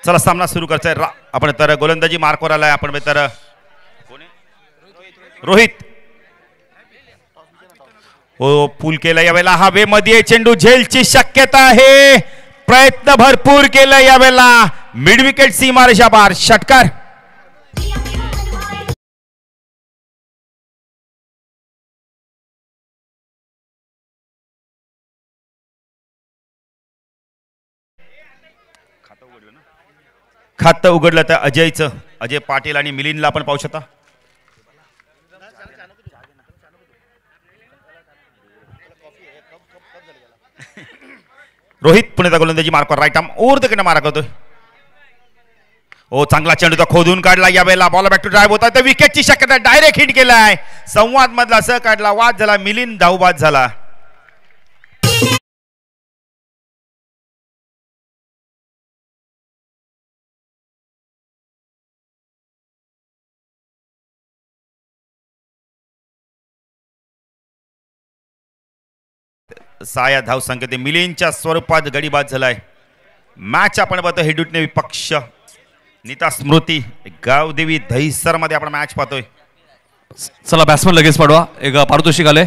चला सामना सुरू करायचा आपण तर गोलंदाजी मार्कवर आलाय आपण तर रोहित हो पूल केला यावेळेला हवेमध्ये चेंडू झेलची शक्यता आहे प्रयत्न भरपूर केला यावेळेला मिड विकेट सीमारेषा पार षटकार खातं उघडलं तर अजय पाटील आणि मिलिंदला आपण पाहू शकता रोहित पुण्याचा गोलंदाजी मार्कवर राईट आर्म ओव्हर द मारा करतोय ओ चांगला चेंडू खोदून काढला यावेळेला बॉल बॅक टू ड्राइव्ह होता तर विकेटची शक्यता डायरेक्ट हिट केलाय संवाद मधला असं काढला वाद झाला मिलिंद धावबाद झाला साया धाव संख्येत मिलिंदच्या स्वरूपात गडीबाद झालाय मॅच आपण पाहतो हेडूटने विपक्ष नीता स्मृती गावदेवी दहिसर मध्ये आपण मॅच पाहतोय चला बॅट्समन लगेच पाठवा एक पारितोषिक आले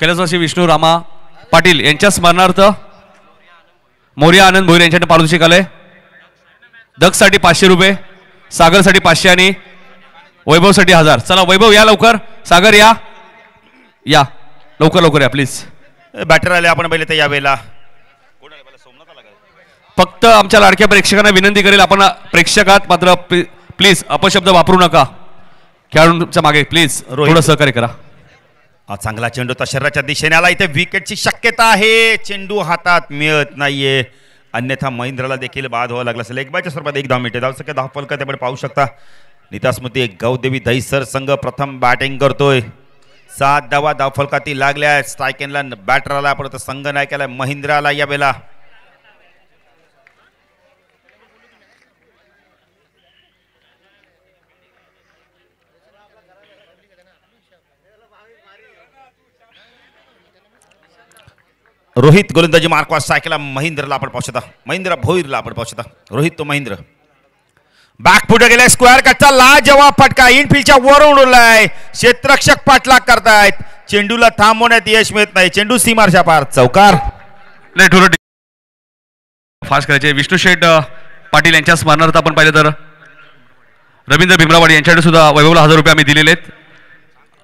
कैलासवासी विष्णू रामा पाटील यांच्या स्मरणार्थ मोर्या आनंद भोईर यांच्याकडे पारितोषिक आले दक्षसाठी 500 रुपये सागरसाठी 500 आणि वैभवसाठी 1000 चला वैभव या लवकर सागर या लवकर लवकर या प्लीज बॅटर आले आपण पहिले तर यावेळेला फक्त आमच्या लाडक्या प्रेक्षकांना विनंती करेल आपण प्रेक्षकात मात्र प्लीज अपशब्द वापरू नका खेळाडूंच्या मागे प्लीज थोडं सहकार्य करा चांगला चेंडू तर शरीराच्या दिशेने आला इथे विकेटची शक्यता आहे चेंडू हातात मिळत नाहीये अन्यथा महेंद्रला देखील बाद व्हावं लागला असेल एक बायच्या स्वरूपात 1 धाव मिळते धाव संख्या 10 फलक त्यामुळे पाहू शकता नीता स्मृती गावदेवी दहिसर संघ प्रथम बॅटिंग करतोय 7 धावा धाव फलकाती लागल्या स्ट्रायकेनला बॅटर आला परत संघ नायकाला महेंद्र आला यावेळेला रोहित गोलंदाजी मार्कवा सायकला महेंद्रला आपण पाहू शकता महेंद्र भोईरला आपण पाहू शकता रोहित तो महेंद्र बॅक पुढे गेलाय स्क्वेअर कटचा लाजवाब फटका इनफिल्डच्या वरून उडलाय क्षेत्ररक्षक पाठलाग करतायत चेंडूला थांबवण्यात यश मिळत नाही चेंडू सीमारेषा पार चौकार नाही थोडं फास्ट करायचे विष्णू शेठ पाटील यांच्या स्मरणार्थ आपण पाहिलं तर रवींद्र भीमरावाडी यांच्याकडे सुद्धा वैभवला 1000 रुपये आम्ही दिलेले आहेत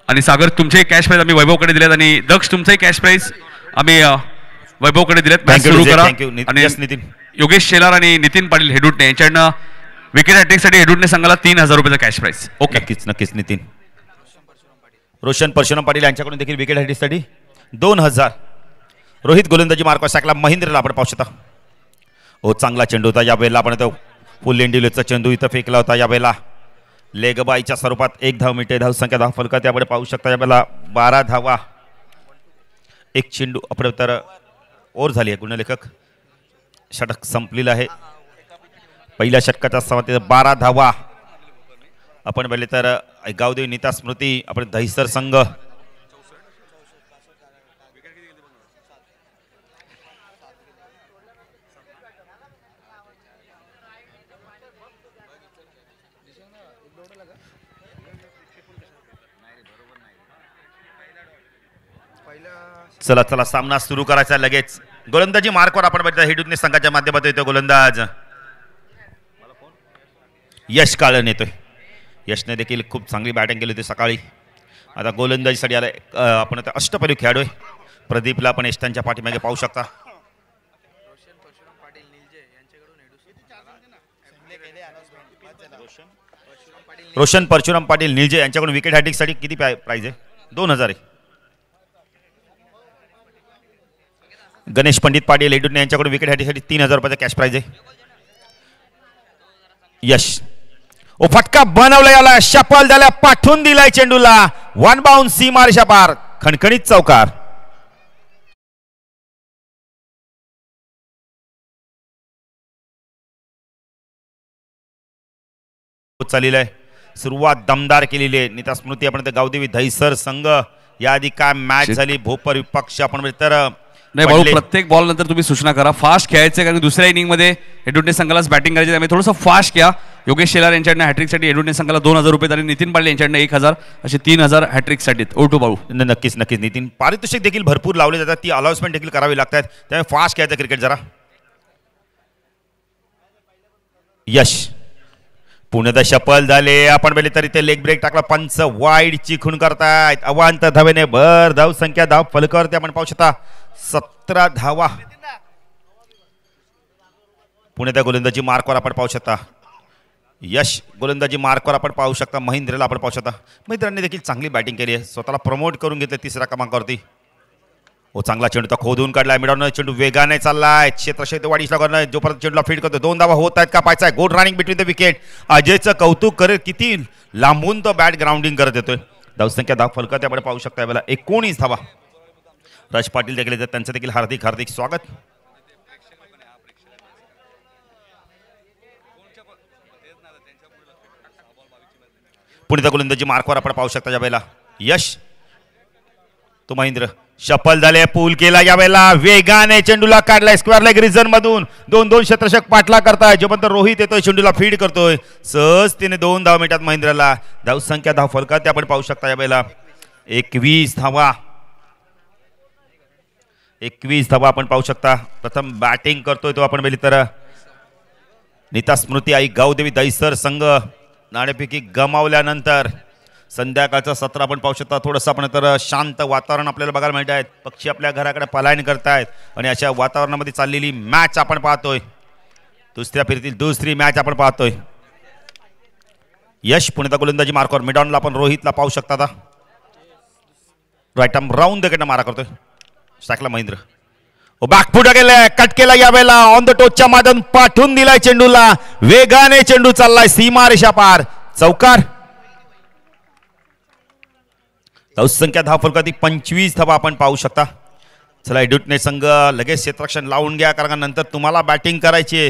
आणि सागर तुमचे कॅश प्राइज आम्ही वैभवकडे दिलेत आणि दक्ष तुमचे कॅश प्राइज आम्ही वैभवकडे दिलेत सुरू करा आणि योगेश शेलार आणि नितीन पाटील हेडूटने यांच्याकडनं विकेट हॅट्रिकसाठी हेडूटने संघाला 3000 रुपयाचा कॅश प्राइज ओके नक्कीच नितीन रोशन परशुराम पाटील यांच्याकडून देखील विकेट हॅट्रिकसाठी 2000 रोहित गोलंदाजी मार्कवा सायकला महेंद्रला आपण पाहू शकता हो चांगला चेंडू होता यावेळेला आपण तो फुल लेंडिलोचा चेंडू इथं फेकला होता यावेळेला लेगबाईच्या स्वरूपात 1 धाव मिळते धाव संख्या 10 फलका त्यामुळे पाहू शकता यावेळेला 12 धावा एक चेंडू आपण तर ओव्हर झाली आहे गुणलेखक षटक संपलेलं आहे पहिल्या षटकाच्या समाप्तीत 12 धावा आपण पाहिले तर गावदेवी नीता स्मृती आपण दहिसर संघ चला चला सामना सुरू करायचा लगेच गोलंदाजी मार्कवर आपण बघितलं हेडूटने संघाच्या माध्यमातून येतो गोलंदाज यश काळन येतोय यशने देखील खूप चांगली बॅटिंग केली होती सकाळी आता गोलंदाजीसाठी आलाय आपण आता अष्टपैलू खेळाडू आहे प्रदीपला आपण यशच्या पाठीमागे पाहू शकता रोशन परशुराम पाटील निलजे यांच्याकडून विकेट हॅट्रिकसाठी किती प्राइज आहे 2000 आहे गणेश पंडित पाटील हेडूटने यांच्याकडून विकेट हॅट्रिकसाठी 3000 रुपयाचा कॅश प्राइज आहे यश ओ फटका बनवला याला शपल झाल्या पाठवून दिलाय चेंडूला 1 बाउंड सीमारेषा पार खणखणीत चौकार चाललेला आहे सुरुवात दमदार केलेली आहे नीता स्मृती आपण गावदेवी दहिसर संघ याआधी काय मॅच झाली भोपर विपक्ष आपण तर नाही भाऊ, पडले. प्रत्येक बॉल नंतर तुम्ही सूचना करा. फास्ट खेळायचं कारण दुसऱ्या इनिंगमध्ये एडुटणे संघालाच बॅटिंग करायची, त्यामुळे थोडंसं फास्ट घ्या. योगेश शेलार यांच्याकडनं हॅट्रिकसाठी एडुटणे संघाला 2000 रुपये आणि नितीन पाटील यांच्याकडनं 1000 असे 3000 हॅट्रिकसाठी. ओटू भाऊ. नक्कीच नक्कीच नितीन, पारितोषिक देखील भरपूर लावले जातात, ती अलाउन्समेंट देखील करावी लागतात, त्यामुळे फास्ट खेळायचं क्रिकेट जरा. यश पुण्यात शपल झाले, आपण पहिले तरी ते लेग ब्रेक टाकला, पंच वाईड चिखून करतायत. अवांत धावेने भर धाव संख्या, धाव फलकावरती आपण पाहू शकता 17 धावा. पुण्याच्या गोलंदाजी मार्कवर आपण पाहू शकता. यश गोलंदाजी मार्कवर आपण पाहू शकता. महेंद्रला आपण पाहू शकता. महेंद्रांनी देखील चांगली बॅटिंग केली आहे, स्वतःला प्रमोट करून घेतलं तिसऱ्या क्रमांकावरती. हो, चांगला चेंडू तर खोदून काढलाय, मिडॉन चेंडू वेगाने चाललाय, क्षेत्र वाढीसला करणं, जोपर्यंत चेंडूला फीड करतो. 2 धावा होत आहेत का पाहायचा आहे. Good running between the wicket. अजयचं कौतुक करेल, किती लांबून तो बॅट ग्राउंडिंग करत येतोय. धावसंख्या धाव फलकात आपण पाहू शकता यावेळेला 19 धावा. राज पाटील देखील येतात, त्यांचं देखील हार्दिक हार्दिक स्वागत. पुण्याचा गोलंदाजी मार्कवर आपण पाहू शकता यावेळेला. यश तो महेंद्र शफल झाले, पूल केला यावेळेला, वेगाने चेंडूला काढलाय स्क्वेअर लेग रिझन मधून. 2-2 क्षेत्ररक्षक पाठला करताय, जोपर्यंत रोहित येतोय चेंडूला फीड करतोय. सहज तिने 2 धावा मिळतात महेंद्रला. धाव संख्या धाव फलकात आपण पाहू शकता यावेळेला 21 धावा. 21 धावा आपण पाहू शकता. प्रथम बॅटिंग करतोय तो आपण पहिली तर नीता स्मृती आई गावदेवी दहिसर संघ नाणेफेकी गमावल्यानंतर संध्याकाळचं सत्र आपण पाहू शकता. थोडंसं आपण तर शांत वातावरण आपल्याला बघायला मिळत आहेत. पक्षी आपल्या घराकडे पलायन करतायत आणि अशा वातावरणामध्ये चाललेली मॅच आपण पाहतोय. दुसऱ्या फेरीतील दुसरी मॅच आपण पाहतोय. यश पुण्याचा गोलंदाजी मार्कवर, मिडॉनला आपण रोहितला पाहू शकता. आता राईट आर्म राऊंड द मारा करतोय. स्ट्राईकला महेंद्र, बॅकफुट गेलाय, कट केला यावेळेला, ऑन द टोचच्या माध्यम पाठवून दिलाय चेंडूला. वेगाने चेंडू चाललाय सीमा रेषा पार, चौकार. धावसंख्या धाव फलकात 25 धावा आपण पाहू शकता. चला एडुटणे संघ लगेच क्षेत्ररक्षण लावून घ्या, कारण नंतर तुम्हाला बॅटिंग करायची.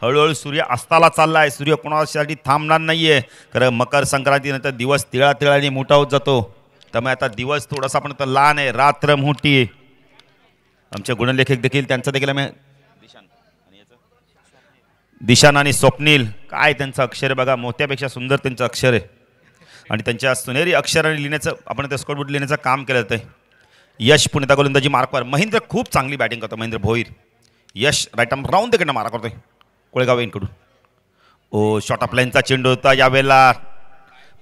हळूहळू सूर्य अस्ताला चाललाय, सूर्य कोणासाठी थांबणार नाहीये. कारण मकर संक्रांतीनंतर दिवस तिळा तिळाने मोठा होत जातो, त्यामुळे आता दिवस थोडासा पण लहान आहे, रात्र मोठी आहे. आमचे गुणलेखक देखील त्यांचं देखील आम्ही दिशान आणि स्वप्नील, काय त्यांचं अक्षर बघा, मोत्यापेक्षा सुंदर त्यांचं अक्षर आहे. आणि त्यांच्या सुनेरी अक्षराने लिहिण्याचं आपण त्या स्कोरबोर्ड लिहिण्याचं काम केलं जातं. यश पुण्याचा गोलंदाजी मार्कवर, महेंद्र खूप चांगली बॅटिंग करतो. महेंद्र भोईर. यश राईट आर्म राऊंड तिकडनं मारा करतोय कोळेगाव यांकडून. ओ, शॉर्ट ऑफ लाईनचा चेंडू होता यावेळेला,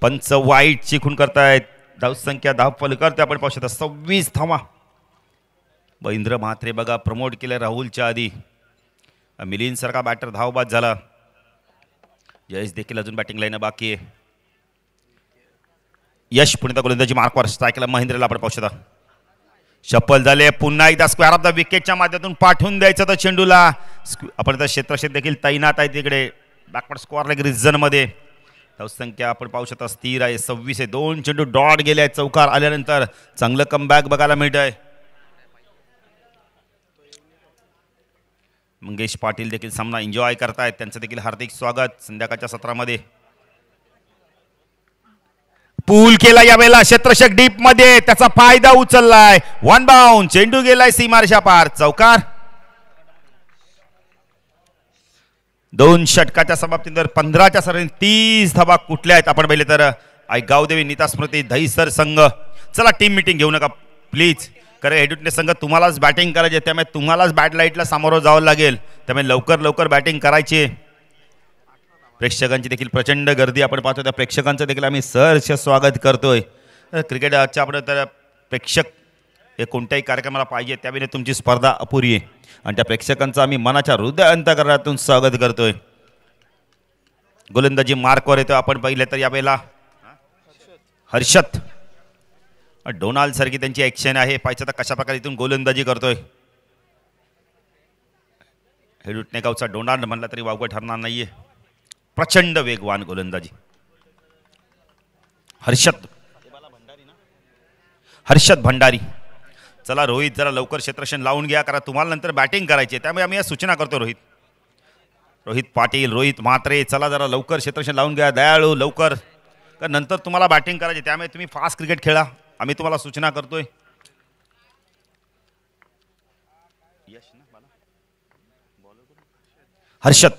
पंच वाईट चिखून करतायत. धावसंख्या धाव फलकावरती आपण पाहू शकता 26 धावा. महेंद्र म्हात्रे बघा प्रमोट केलं राहुलच्या आधी. मिलिंद सारखा बॅटर धावबाद झाला. यश देखील अजून बॅटिंग लाईन बाकी आहे. यश पुण्याचा गोलंदाजी मार्कवर, स्ट्राईकला महेंद्रला आपण पाहू शकता. शफल झाले, पुन्हा एकदा स्क्वेअर ऑफ द विकेटच्या माध्यमातून पाठवून द्यायचं तर चेंडूला. आपण तर क्षेत्रक्षक देखील तैनात आहे तिकडे बॅकवर्ड स्क्वेअर लेग रिझन मध्ये. धावसंख्या आपण पाहू शकता स्थिर आहे 26 आहे. 2 चेंडू डॉट गेले आहेत. चौकार आल्यानंतर चांगलं कमबॅक बघायला मिळत आहे. मंगेश पाटील देखील सामना एन्जॉय करतायत, त्यांचं देखील हार्दिक स्वागत संध्याकाळच्या सत्रामध्ये. पूल केला यावेळेला, क्षेत्ररक्षक डीप मध्ये त्याचा फायदा उचललाय. 1 बाउंड, चेंडू गेलाय सीमारेषा पार, चौकार. 2 षटकाच्या समाप्तीनंतर 15च्या सरांनी 30 धावा कुठल्या आहेत आपण पाहिले तर आई गावदेवी नीता स्मृती दहिसर संघ. चला टीम मीटिंग घेऊ नका प्लीज, कारण एडुटणे संघ तुम्हालाच बॅटिंग करायची, त्यामुळे तुम्हालाच बॅट लाईटला सामोरं जावं लागेल, त्यामुळे लवकर लवकर बॅटिंग करायची. प्रेक्षकांची देखील प्रचंड गर्दी आपण पाहतो, त्या प्रेक्षकांचं देखील आम्ही सहर्ष स्वागत करतोय. क्रिकेटच्या आपण तर प्रेक्षक हे कोणत्याही कार्यक्रमाला पाहिजे, त्यावेळी तुमची स्पर्धा अपुरी आहे आणि त्या प्रेक्षकांचं आम्ही मनाच्या हृदय अंतःकरणातून स्वागत करतोय. गोलंदाजी मार्कवर येतो आपण पाहिलं तर यावेळेला हर्षद डोनाल्ड सारखी त्यांची ॲक्शन आहे. पाहिजे तर कशा प्रकारे इथून गोलंदाजी करतोय. एडुटणे गावचा डोनाल्ड म्हणला तरी वावगं ठरणार नाहीये. प्रचंड वेगवान गोलंदाजी. हर्षद भंडारी. चला रोहित जरा लवकर क्षेत्ररक्षण लावून घ्या, कारण तुम्हाला नंतर बॅटिंग करायची, त्यामुळे आम्ही या सूचना करतो. रोहित पाटील, रोहित म्हात्रे, चला जरा लवकर क्षेत्ररक्षण लावून घ्या. दयाळू लवकर, कारण नंतर तुम्हाला बॅटिंग करायची, त्यामुळे तुम्ही फास्ट क्रिकेट खेळा, आम्ही तुम्हाला सूचना करतोय. हर्षद.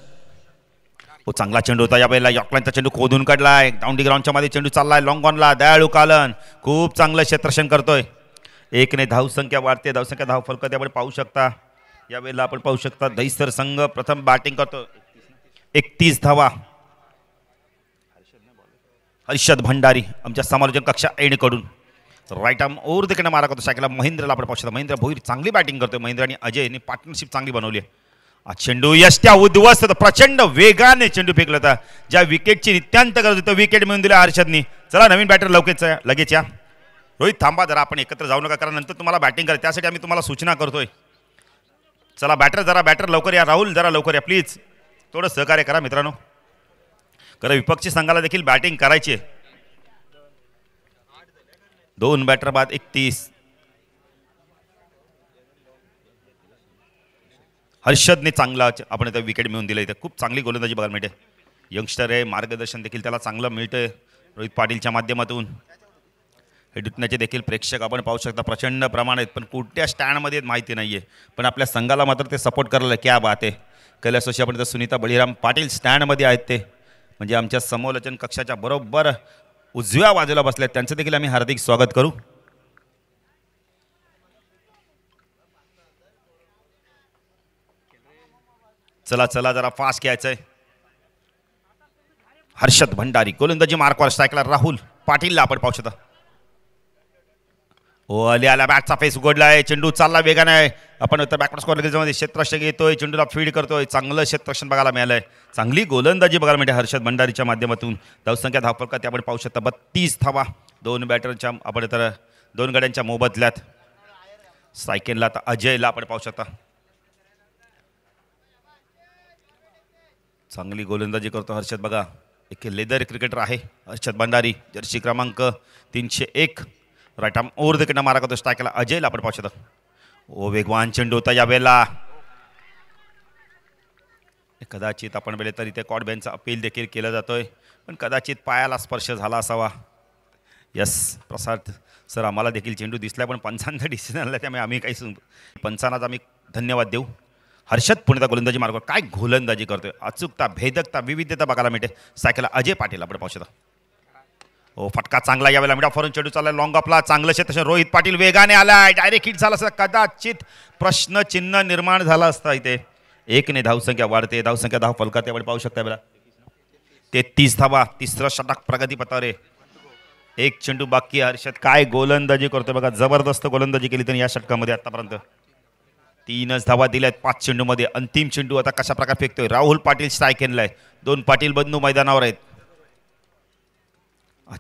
हो चांगला चेंडू होता या वेळेला. यॉकलाईनचा चेंडू खोदून काढलाय. डाउंडी ग्राउंडच्या मध्ये चेंडू चाललाय लॉंग ऑनला. दयाळू कालन खूप चांगलं क्षेत्ररक्षण करतोय. 1 ने धावसंख्या वाढते. धावसंख्या धाव फलक आपण पाहू शकता. या वेळेला आपण पाहू शकता दहिसर संघ प्रथम बॅटिंग करतो. 31 धावा. हर्षद भंडारी आमच्या समालोचन कक्षा एंडकडून राईट आर्म ओव्हर देखील मारा करतो सायकलला. महेंद्रला आपण पाहू शकता. महेंद्र भोईर चांगली बॅटिंग करतोय. महेंद्र आणि अजय यांनी पार्टनरशिप चांगली बनवली आहे. चेंडू यष्ट्या उद्ध्वस्त प्रचंड वेगाने चेंडू फेकला होता. ज्या विकेटची नित्यांत करत होतं विकेट मिळून दिल्या हर्षदनी. चला नवीन बॅटर लगेच या. रोहित थांबा जरा, आपण एकत्र जाऊ नका कारण नंतर तुम्हाला बॅटिंग करा, त्यासाठी आम्ही तुम्हाला सूचना करतोय. चला बॅटर लवकर या. राहुल जरा लवकर या प्लीज. थोडं सहकार्य करा मित्रांनो, कारण विपक्षी संघाला देखील बॅटिंग करायची आहे. 2 बॅटर बाद 31. हर्षदने चांगला आपण इथं विकेट मिळवून दिलं. इथं खूप चांगली गोलंदाजी बघायला मिळते. यंगस्टर आहे, मार्गदर्शन देखील त्याला चांगलं मिळतंय रोहित पाटीलच्या माध्यमातून. हे दुटण्याचे देखील प्रेक्षक आपण पाहू शकता प्रचंड प्रमाणात, पण कुठल्या स्टँडमध्ये माहिती नाही आहे, पण आपल्या संघाला मात्र ते सपोर्ट करायला क्या बात आहे. कैलासोशी आपण इथं सुनीता बळीराम पाटील स्टँडमध्ये आहेत ते, म्हणजे आमच्या समालोचन कक्षाच्या बरोबर उजव्या बाजूला बसले. त्यांचं देखील आम्ही हार्दिक स्वागत करू. चला जरा फास्ट घ्यायचंय. हर्षद भंडारी गोलंदाजी मार्कवर स्ट्राईकला. राहुल पाटीलला आपण पाहू शकता. आला बॅटचा फेस उघडलाय. चेंडू चालला वेगाने. आपण तर बॅकवर्ड स्कोअर मध्ये क्षेत्ररक्षक येतोय, चेंडूला फीड करतोय. चांगलं क्षेत्ररक्षण बघायला मिळालंय. चांगली गोलंदाजी बघायला मिळते हर्षद भंडारीच्या माध्यमातून. धावसंख्या धावफलकात आपण पाहू शकता 32 धावा. 2 बॅटरच्या आपण तर 2 गड्यांच्या मोबदल्यात. सायकेलला आता अजयला आपण पाहू शकता. चांगली गोलंदाजी करतो हर्षद. बघा एक लेदर क्रिकेटर आहे हर्षद भंडारी. जर्सी क्रमांक 301. राईट आर्म ओव्हर देखील मारा करतो स्ट्राईकला. अजयला आपण पाहू शकता. वेगवान चेंडू होता यावेळेला. कदाचित आपण वेळे तर इथे कॉड बॅनचा अपील देखील केलं जातोय, पण कदाचित पायाला स्पर्श झाला असावा. यस प्रसाद सर, आम्हाला देखील चेंडू दिसला पण पंचांचा डिसिजन आला, त्यामुळे आम्ही काही पंचांनाच आम्ही धन्यवाद देऊ. हर्षद पुणेचा गोलंदाजी मार्ग काय गोलंदाजी करतोय. अचूकता, भेदकता, विविधता बघायला मिळते. सायकलला अजय पाटील आपण पाहू शकता. फटका चांगला यावेळेला मिडा फॉरन चेंडू चालला लॉंग ऑफला. चांगलं क्षेत्र. रोहित पाटील वेगाने आलाय. डायरेक्ट हिट झाला असता कदाचित प्रश्नचिन्ह निर्माण झाला असता. इथे 1 ने धावसंख्या वाढते. धावसंख्या धाव फलकात त्यावेळी पाहू शकता. वेळा 33 धावा. 3रं षटक प्रगतीपथावर आहे. 1 चेंडू बाकी. हर्षद काय गोलंदाजी करतोय बघा. जबरदस्त गोलंदाजी केली त्यांनी या षटकामध्ये आतापर्यंत. 3च धावा दिल्यात 5 चेंडूमध्ये. अंतिम चेंडू आता कशा प्रकारे फेकतोय. राहुल पाटील स्ट्राईक आहे. 2 पाटील बंधू मैदानावर आहेत.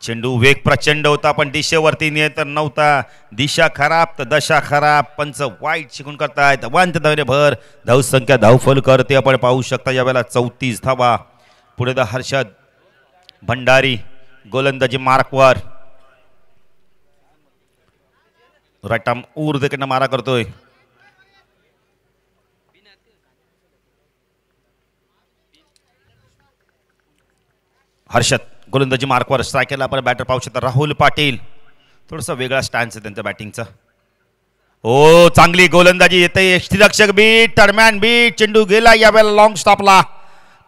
चेंडू वेग प्रचंड होता पण दिशेवरती नियंत्रण नव्हता. दिशा खराब तर दशा खराब. पंच वाईट शिकून करतायत. वंत धावने भर. धावसंख्या धावफल करते आपण पाहू शकता यावेळेला 34 धावा. पुढे हर्षद भंडारी गोलंदाजी मार्कवर. राईट आर्म ओव्हर देखील मारा करतोय. हर्षद गोलंदाजी मार्कवर. स्ट्रायकरला आपण बॅटर पाहू शकता राहुल पाटील. थोडासा वेगळा स्टँड आहे त्यांच्या बॅटिंगचा. चांगली गोलंदाजी येते. यष्टीरक्षक बीट, टर्मॅन बीट. चेंडू गेला यावेळेला लॉंग स्टॉपला.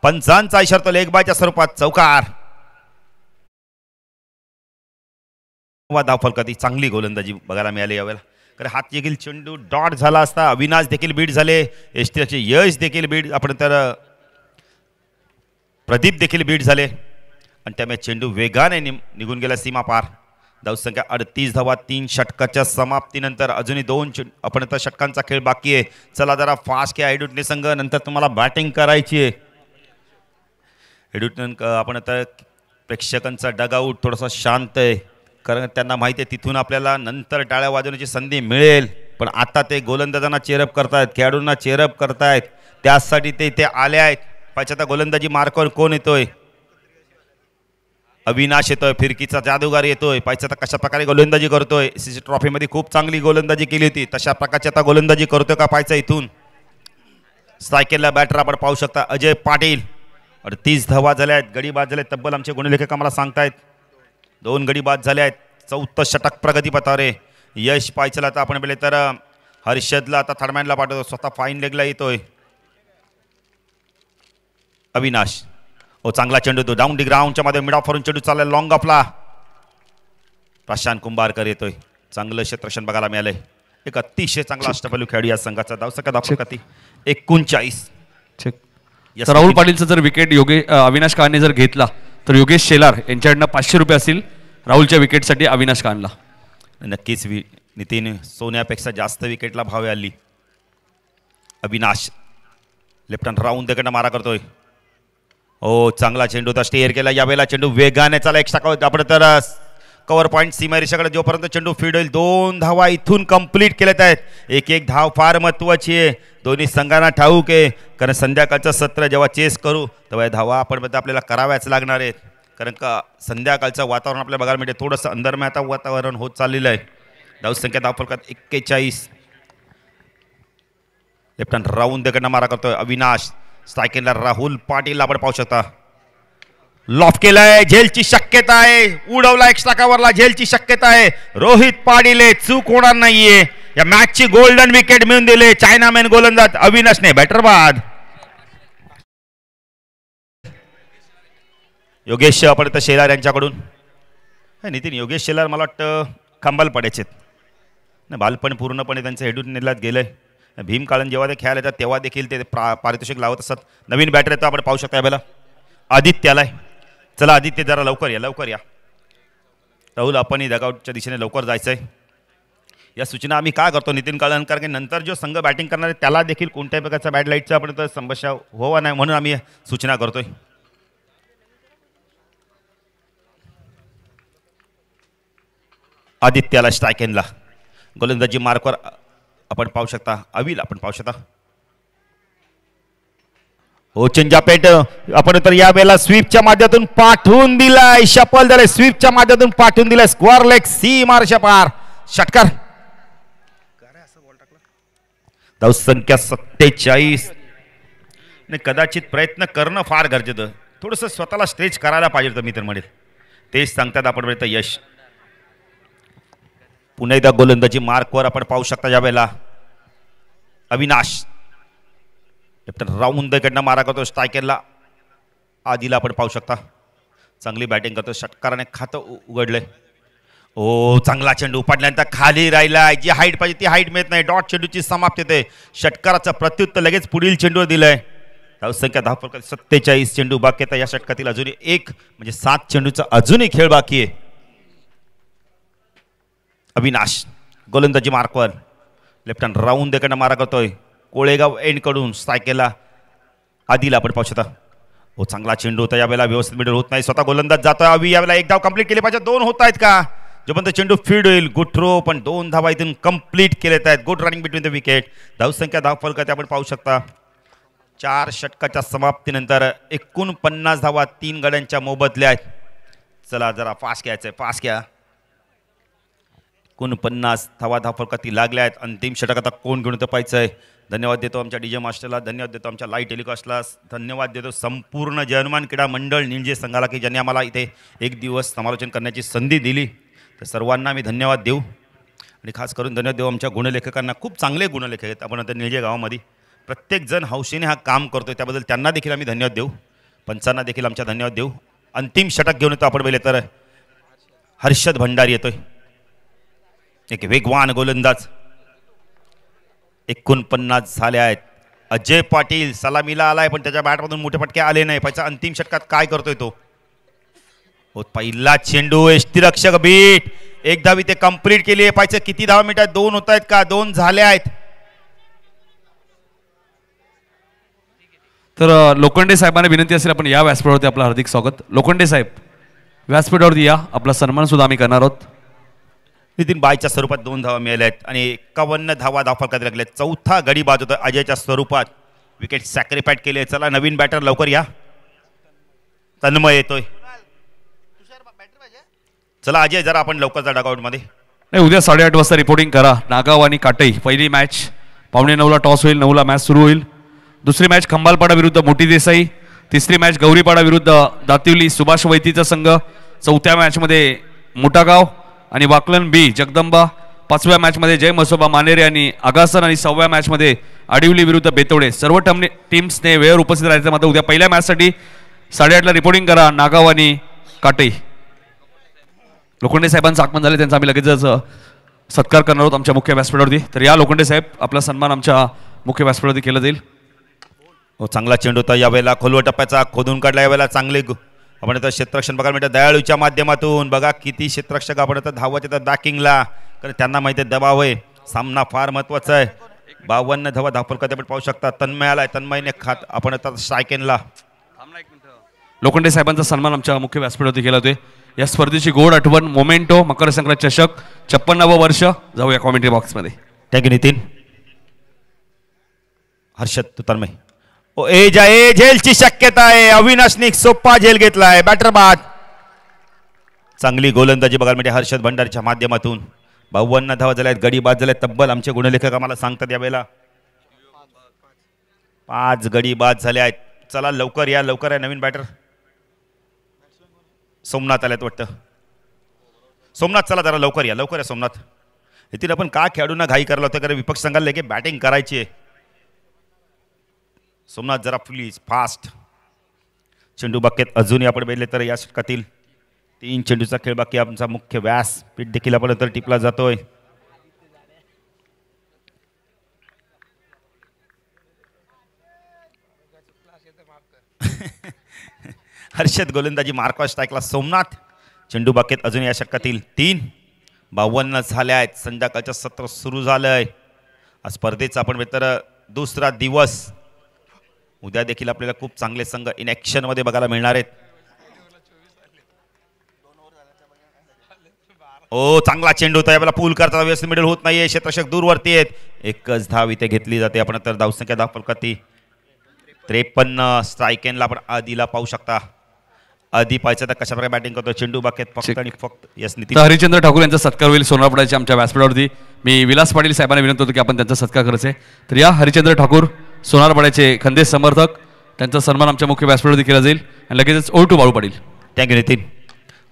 पंचांचा इशारा लेग बायच्या स्वरूपात चौकार. धाव फलकाती. चांगली गोलंदाजी बघायला मिळाली यावेळेला. कारण हात देखील चेंडू डॉट झाला असता. अविनाश देखील बीट झाले. यष्टीरक्षक यश देखील बीट. आपण तर प्रदीप देखील बीट झाले आणि त्यामुळे चेंडू वेगाने निघून गेला सीमा पार. धावसंख्या 38 धावा. 3 षटकाच्या समाप्तीनंतर अजूनही 2 आपण आता षटकांचा खेळ बाकी आहे. चला जरा फास्ट घ्या हेडुटने संघ, नंतर तुम्हाला बॅटिंग करायची आहे. हेडुटन आपण आता प्रेक्षकांचा डगआउट थोडासा शांत आहे, कारण त्यांना माहिती आहे तिथून आपल्याला नंतर टाळ्या वाजवण्याची संधी मिळेल. पण आता ते गोलंदाजांना चेअरअप करतायत, खेळाडूंना चेअरअप करतायत, त्यासाठी ते इथे आले आहेत. पाहिजे गोलंदाजी मार्कवर कोण येतोय. अविनाश येतोय. फिरकीचा जादूगार येतोय. पाहिजे आता कशा प्रकारे गोलंदाजी करतोय. सीसी ट्रॉफीमध्ये खूप चांगली गोलंदाजी केली होती, तशा प्रकारची आता गोलंदाजी करतोय का पाहायचं. इथून स्ट्रायकरला बॅटर आपण पाहू शकता अजय पाटील. 38 धावा झाल्या आहेत. गडी बाद झाले तब्बल. आमचे गुणलेखक आम्हाला सांगतायत 2 गडी बाद झाले आहेत. 4थं षटक प्रगतीपथावर आहे. यश पाहिजे आता आपण बेले तर हर्षदला आता थर्डमॅनला पाठवतो. स्वतः फाईन लेगला येतोय. अविनाश. हो चांगला चेंडू तो डाऊन दी ग्राउंडच्या मध्ये मिड ऑफ वरून चेंडू चालला लॉंग ऑफला. प्रशांत कुंभारकर येतोय. चांगलं क्षेत्ररक्षण बघायला मिळालंय. एक अतिशय चांगला अष्टपैलू खेळाडू या संघाचा. धावसंख्या दाखवत 39. तर राहुल पाटीलचं जर विकेट अविनाश कानने जर घेतला तर योगेश शेलार यांच्याकडनं 500 रुपये असतील राहुलच्या विकेटसाठी अविनाश कानला. नक्कीच नितीन सोन्यापेक्षा जास्त विकेटला भाव आली. अविनाश लेफ्ट हँड राऊंड देकडनं मारा करतोय. हो चांगला चेंडू होता. स्टेअर केला यावेळेला. चेंडू वेगाने चाला. एक्स्ट्रा आपण तर कव्हर पॉईंट सीमारेषेकडे जोपर्यंत चेंडू फीड होईल 2 धावा इथून कंप्लीट केल्यात आहेत. एक धाव फार महत्वाची आहे. दोन्ही संघांना ठाऊक आहे कारण संध्याकाळचं सत्र जेव्हा चेस करू तेव्हा धावा आपण आपल्याला कराव्याच लागणार आहेत. कारण का संध्याकाळचं वातावरण आपल्याला बघायला मिळते थोडंसं अंदरम्याता वातावरण होत चाललेलं आहे. धावसंख्या धावफलकात 41. लेफ्ट हँड राऊंड देकडनं मारा करतोय अविनाश. स्ट्रायकिंगला राहुल पाटील आपण पाहू शकता. लॉफ केलाय. झेलची शक्यता आहे. उडवला एक्स्ट्रा कव्हरला. झेलची शक्यता आहे. रोहित पाटील चूक होणार नाहीये. या मॅचची गोल्डन विकेट मिळून दिले चायनामॅन गोलंदाज अविनाशने. बॅटर बाद. योगेश आपण तर शेलार यांच्याकडून नितीन योगेश शेलार मला वाटतं खंबाल पडायचे बालपण पूर्णपणे त्यांचं हेडून नेल्यात गेलंय. भीम काळन जेव्हा ते खेळायला येतात तेव्हा देखील ते पारितोषिक लावत असतात. नवीन बॅटर येतो आपण पाहू शकता यावेळेला आदित्याला. चला आदित्य जरा लवकर या लवकर या. राहुल आपणही डगआउटच्या दिशेने लवकर जायचं आहे. या सूचना आम्ही काय करतो नितीन काळन कारण की नंतर जो संघ बॅटिंग करणार आहे त्याला देखील कोणत्याही प्रकारचा बॅड लाईटचा आपण तर समस्या व्हावा नाही म्हणून आम्ही सूचना करतोय. आदित्याला स्ट्रायकेनला गोलंदाजी मार्कवर आपण पाहू शकता. अविल आपण पाहू शकता. हो चेंजापेट आपण तर या वेळेला स्वीपच्या माध्यमातून पाठवून दिलाय. शपल झाले. स्वीपच्या माध्यमातून पाठवून दिलाय. स्क्वेअर लेग सीमारेषा पार. षटकार. धावसंख्या 47. कदाचित प्रयत्न करणं फार गरजेचं. थोडंसं स्वतःला स्ट्रेच करायला पाहिजे होतं मित्र म्हणेल. तेच सांगतात आपण यश. पुन्हा एकदा गोलंदाजी मार्कवर आपण पाहू शकता यावेळेला अविनाश. राऊंड कडनं मारा करतो. स्ट्रायकरला आधीला आपण पाहू शकता. चांगली बॅटिंग करतो. षटकाराने खातं उघडलंय. ओ चांगला चेंडू पडल्यानंतर खाली राहिलाय. जी हाईट पाहिजे ती हाईट मिळत नाही. डॉट चेंडूची समाप्ती होते. षटकाराचं प्रत्युत्तर लगेच पुढील चेंडूवर दिलंय. धावसंख्या 10 47 चेंडू बाकी आहेत. या षटकातील अजूनही एक म्हणजे 7 चेंडूचा अजूनही खेळ बाकी आहे. अविनाश गोलंदाजी मार्कवर. लेफ्ट हँड राऊंड देकडनं मारा करतोय. कोळेगाव एंड कडून स्ट्रायकेला आधीला आपण पाहू शकता. हो चांगला चेंडू होता. यावेळेला व्यवस्थित मिडल होत नाही. स्वतः गोलंदाज जातोय. अवी यावेळेला एक धाव कंप्लीट केली पाहिजे. 2 होत आहेत का जोपर्यंत चेंडू फीड होईल. गुड थ्रो पण 2 धावा इथून कंप्लीट केलेत आहेत. Good running between the wicket. धावसंख्या धावफलकात आपण पाहू शकता 4 षटकाच्या समाप्तीनंतर 49 धावा 3 गड्यांच्या मोबदल्या आहेत. चला जरा फास्ट घ्यायचंय. फास्ट घ्या. 49 धावा धावफलकात लागल्या आहेत. अंतिम षटक आता कोण घेऊन पाहायचंय. धन्यवाद देतो आमच्या डीजे मास्टरला. धन्यवाद देतो आमच्या लाईव्ह टेलिकास्टला. धन्यवाद देतो संपूर्ण जर्मन क्रीडा मंडळ निळजे संघाला की ज्यांनी आम्हाला इथे एक दिवस समालोचन करण्याची संधी दिली. तर सर्वांना मी धन्यवाद देऊ आणि खास करून धन्यवाद देऊ आमच्या गुणलेखकांना. खूप चांगले गुणलेखक आहेत आपण आता निळजे गावामध्ये. प्रत्येकजण हौशेने हा काम करतोय त्याबद्दल त्यांना देखील आम्ही धन्यवाद देऊ. पंचांना देखील आमच्या धन्यवाद देऊ. अंतिम षटक घेऊन येतो आपण पहिले तर हर्षद भंडारी येतोय. एक वेगवान गोलंदाज. 49 झाले आहेत. अजय पाटील सलामीला आलाय पण त्याच्या बॅटमधून मोठे फटके आले नाही. पाहिजे अंतिम षटकात काय करतोय तो. पहिला चेंडू यष्टीरक्षक बीट. एक धावी ते कंप्लीट केली आहे. पाहिजे किती धावा मिनिटात 2 होत आहेत का. 2 झाले आहेत. तर लोखंडे साहेबांना विनंती असेल आपण या व्यासपीठावरती आपलं हार्दिक स्वागत. लोखंडे साहेब व्यासपीठावरती या. आपला सन्मान सुद्धा आम्ही करणार आहोत. नितीन बायच्या स्वरूपात 2 धावा मिळाल्या आहेत आणि 51 धावा धावफलकात लागल्या. चौथा गडी बाद होतो अजयच्या स्वरूपात. विकेट सॅक्रिफाईड केले. चला नवीन बॅटर लवकर या. तन्मय येतोय. चला अजय जरा आपण लवकर जा डगआउट मध्ये. नाही उद्या 8:30 वाजता रिपोर्टिंग करा. नागाव आणि काटई. पहिली मॅच 8:45 टॉस होईल. 9ला मॅच सुरू होईल. दुसरी मॅच खंबालपाडा विरुद्ध मोठी देसाई. तिसरी मॅच गौरीपाडा विरुद्ध दातिवली सुभाष वैतीचा संघ. चौथ्या मॅचमध्ये मोठागाव आणि वाकलन बी जगदंबा. 5व्या मॅचमध्ये जय मसोबा मानेरे आणि आगासन आणि 6व्या मॅचमध्ये आडिवली विरुद्ध बेतवडे. सर्व टीम्सने वेळेवर उपस्थित राहायचं. मात्र उद्या पहिल्या मॅचसाठी 8:30ला रिपोर्टिंग करा. नागाव आणि काटे. लोखंडे साहेबांचं आगमन झाले, त्यांचा आम्ही लगेचच सत्कार करणार आहोत आमच्या मुख्य व्यासपीठावरती. तर या लोखंडे साहेब, आपला सन्मान आमच्या मुख्य व्यासपीठावरती केला जाईल. हो, चांगला चेंडू होता यावेळेला, खोलवर टप्प्याचा खोदून काढला यावेळेला. चांगले आपण आता क्षेत्ररक्षण बघायला मिळतं दयाळूच्या माध्यमातून. बघा किती क्षेत्ररक्षक आपण आता धावत येतात बॅकिंगला, कारण त्यांना माहिती आहे दबाव आहे, सामना फार महत्वाचा आहे. 52 धावा धावफलकात आपण पाहू शकता. तन्मय आलाय, तन्मयने खात आपण आता स्ट्रायकेनला. लोखंडे साहेबांचा सन्मान आमच्या मुख्य व्यासपीठावरती केला होते. या स्पर्धेची गोड आठवण मोमेंटो मकर संक्रांत चषक 56वे वर्ष. जाऊया कॉमेंट्री बॉक्समध्ये. थँक्यू नितीन. हर्षद तू तन्मय. ओ एज आहे, झेलची शक्यता आहे. अविनाशने सोपा झेल घेतलाय. बॅटर बाद. चांगली गोलंदाजी बघायला मिळते हर्षद भंडारीच्या माध्यमातून. 52 धावा झाल्यात, गडी बाद झाल्यात तब्बल. आमचे गुणलेखक आम्हाला सांगतात यावेळेला 5 गडी बाद झाले आहेत. चला लवकर या, लवकर आहे. नवीन बॅटर सोमनाथ आल्यात वाटतं. सोमनाथ चला जरा लवकर या, लवकर या सोमनाथ. इथे आपण का खेळाडूंना घाई करायला होतं, कारण विपक्ष संघाला लेके बॅटिंग करायची आहे. सोमनाथ जरा प्लीज फास्ट. चेंडू बाकेत अजूनही आपण बघितले तर या षटकातील 3 चेंडूचा खेळ बाकी. आमचा मुख्य व्यासपीठ देखील आपण तर टिपला जातोय. हर्षद गोलंदाजी मार्कॉस स्ट्राईकला. सोमनाथ चेंडू बाकेत अजून या षटकातील 3. 52 झाल्या आहेत. संध्याकाळचं सत्र सुरू झालंय. स्पर्धेचा आपण तर दुसरा दिवस. उद्या देखील आपल्याला खूप चांगले संघ इन ॲक्शन मध्ये बघायला मिळणार आहेत. ओ चांगला चेंडू होता यावेळेला. पूल करता व्यवस्थित मिडल होत नाहीये. क्षेत्ररक्षक दूरवरती आहेत. एकच धाव इथे घेतली जाते. आपण तर धावसंख्या धावफलकात 53. स्ट्रायकेनला आपण आधीला पाहू शकता. आधी पाहायचं तर कशा प्रकारे बॅटिंग करतो. चेंडू बाकेत फक्त आणि फक्त यस नितीन. हरिचंद्र ठाकूर यांचा सत्कार होईल सोनारपडाच्या आमच्या व्यासपीठावरती. मी विलास पाटील साहेबांना विनंती होतो की आपण त्यांचा सत्कार करायचा आहे. तर या हरिचंद्र ठाकूर सोनारपड्याचे खंदेश समर्थक, त्यांचा सन्मान आमच्या मुख्य व्यासपीठावरती केला जाईल. आणि लगेचच over to Balu Patil. Thank you Nitin.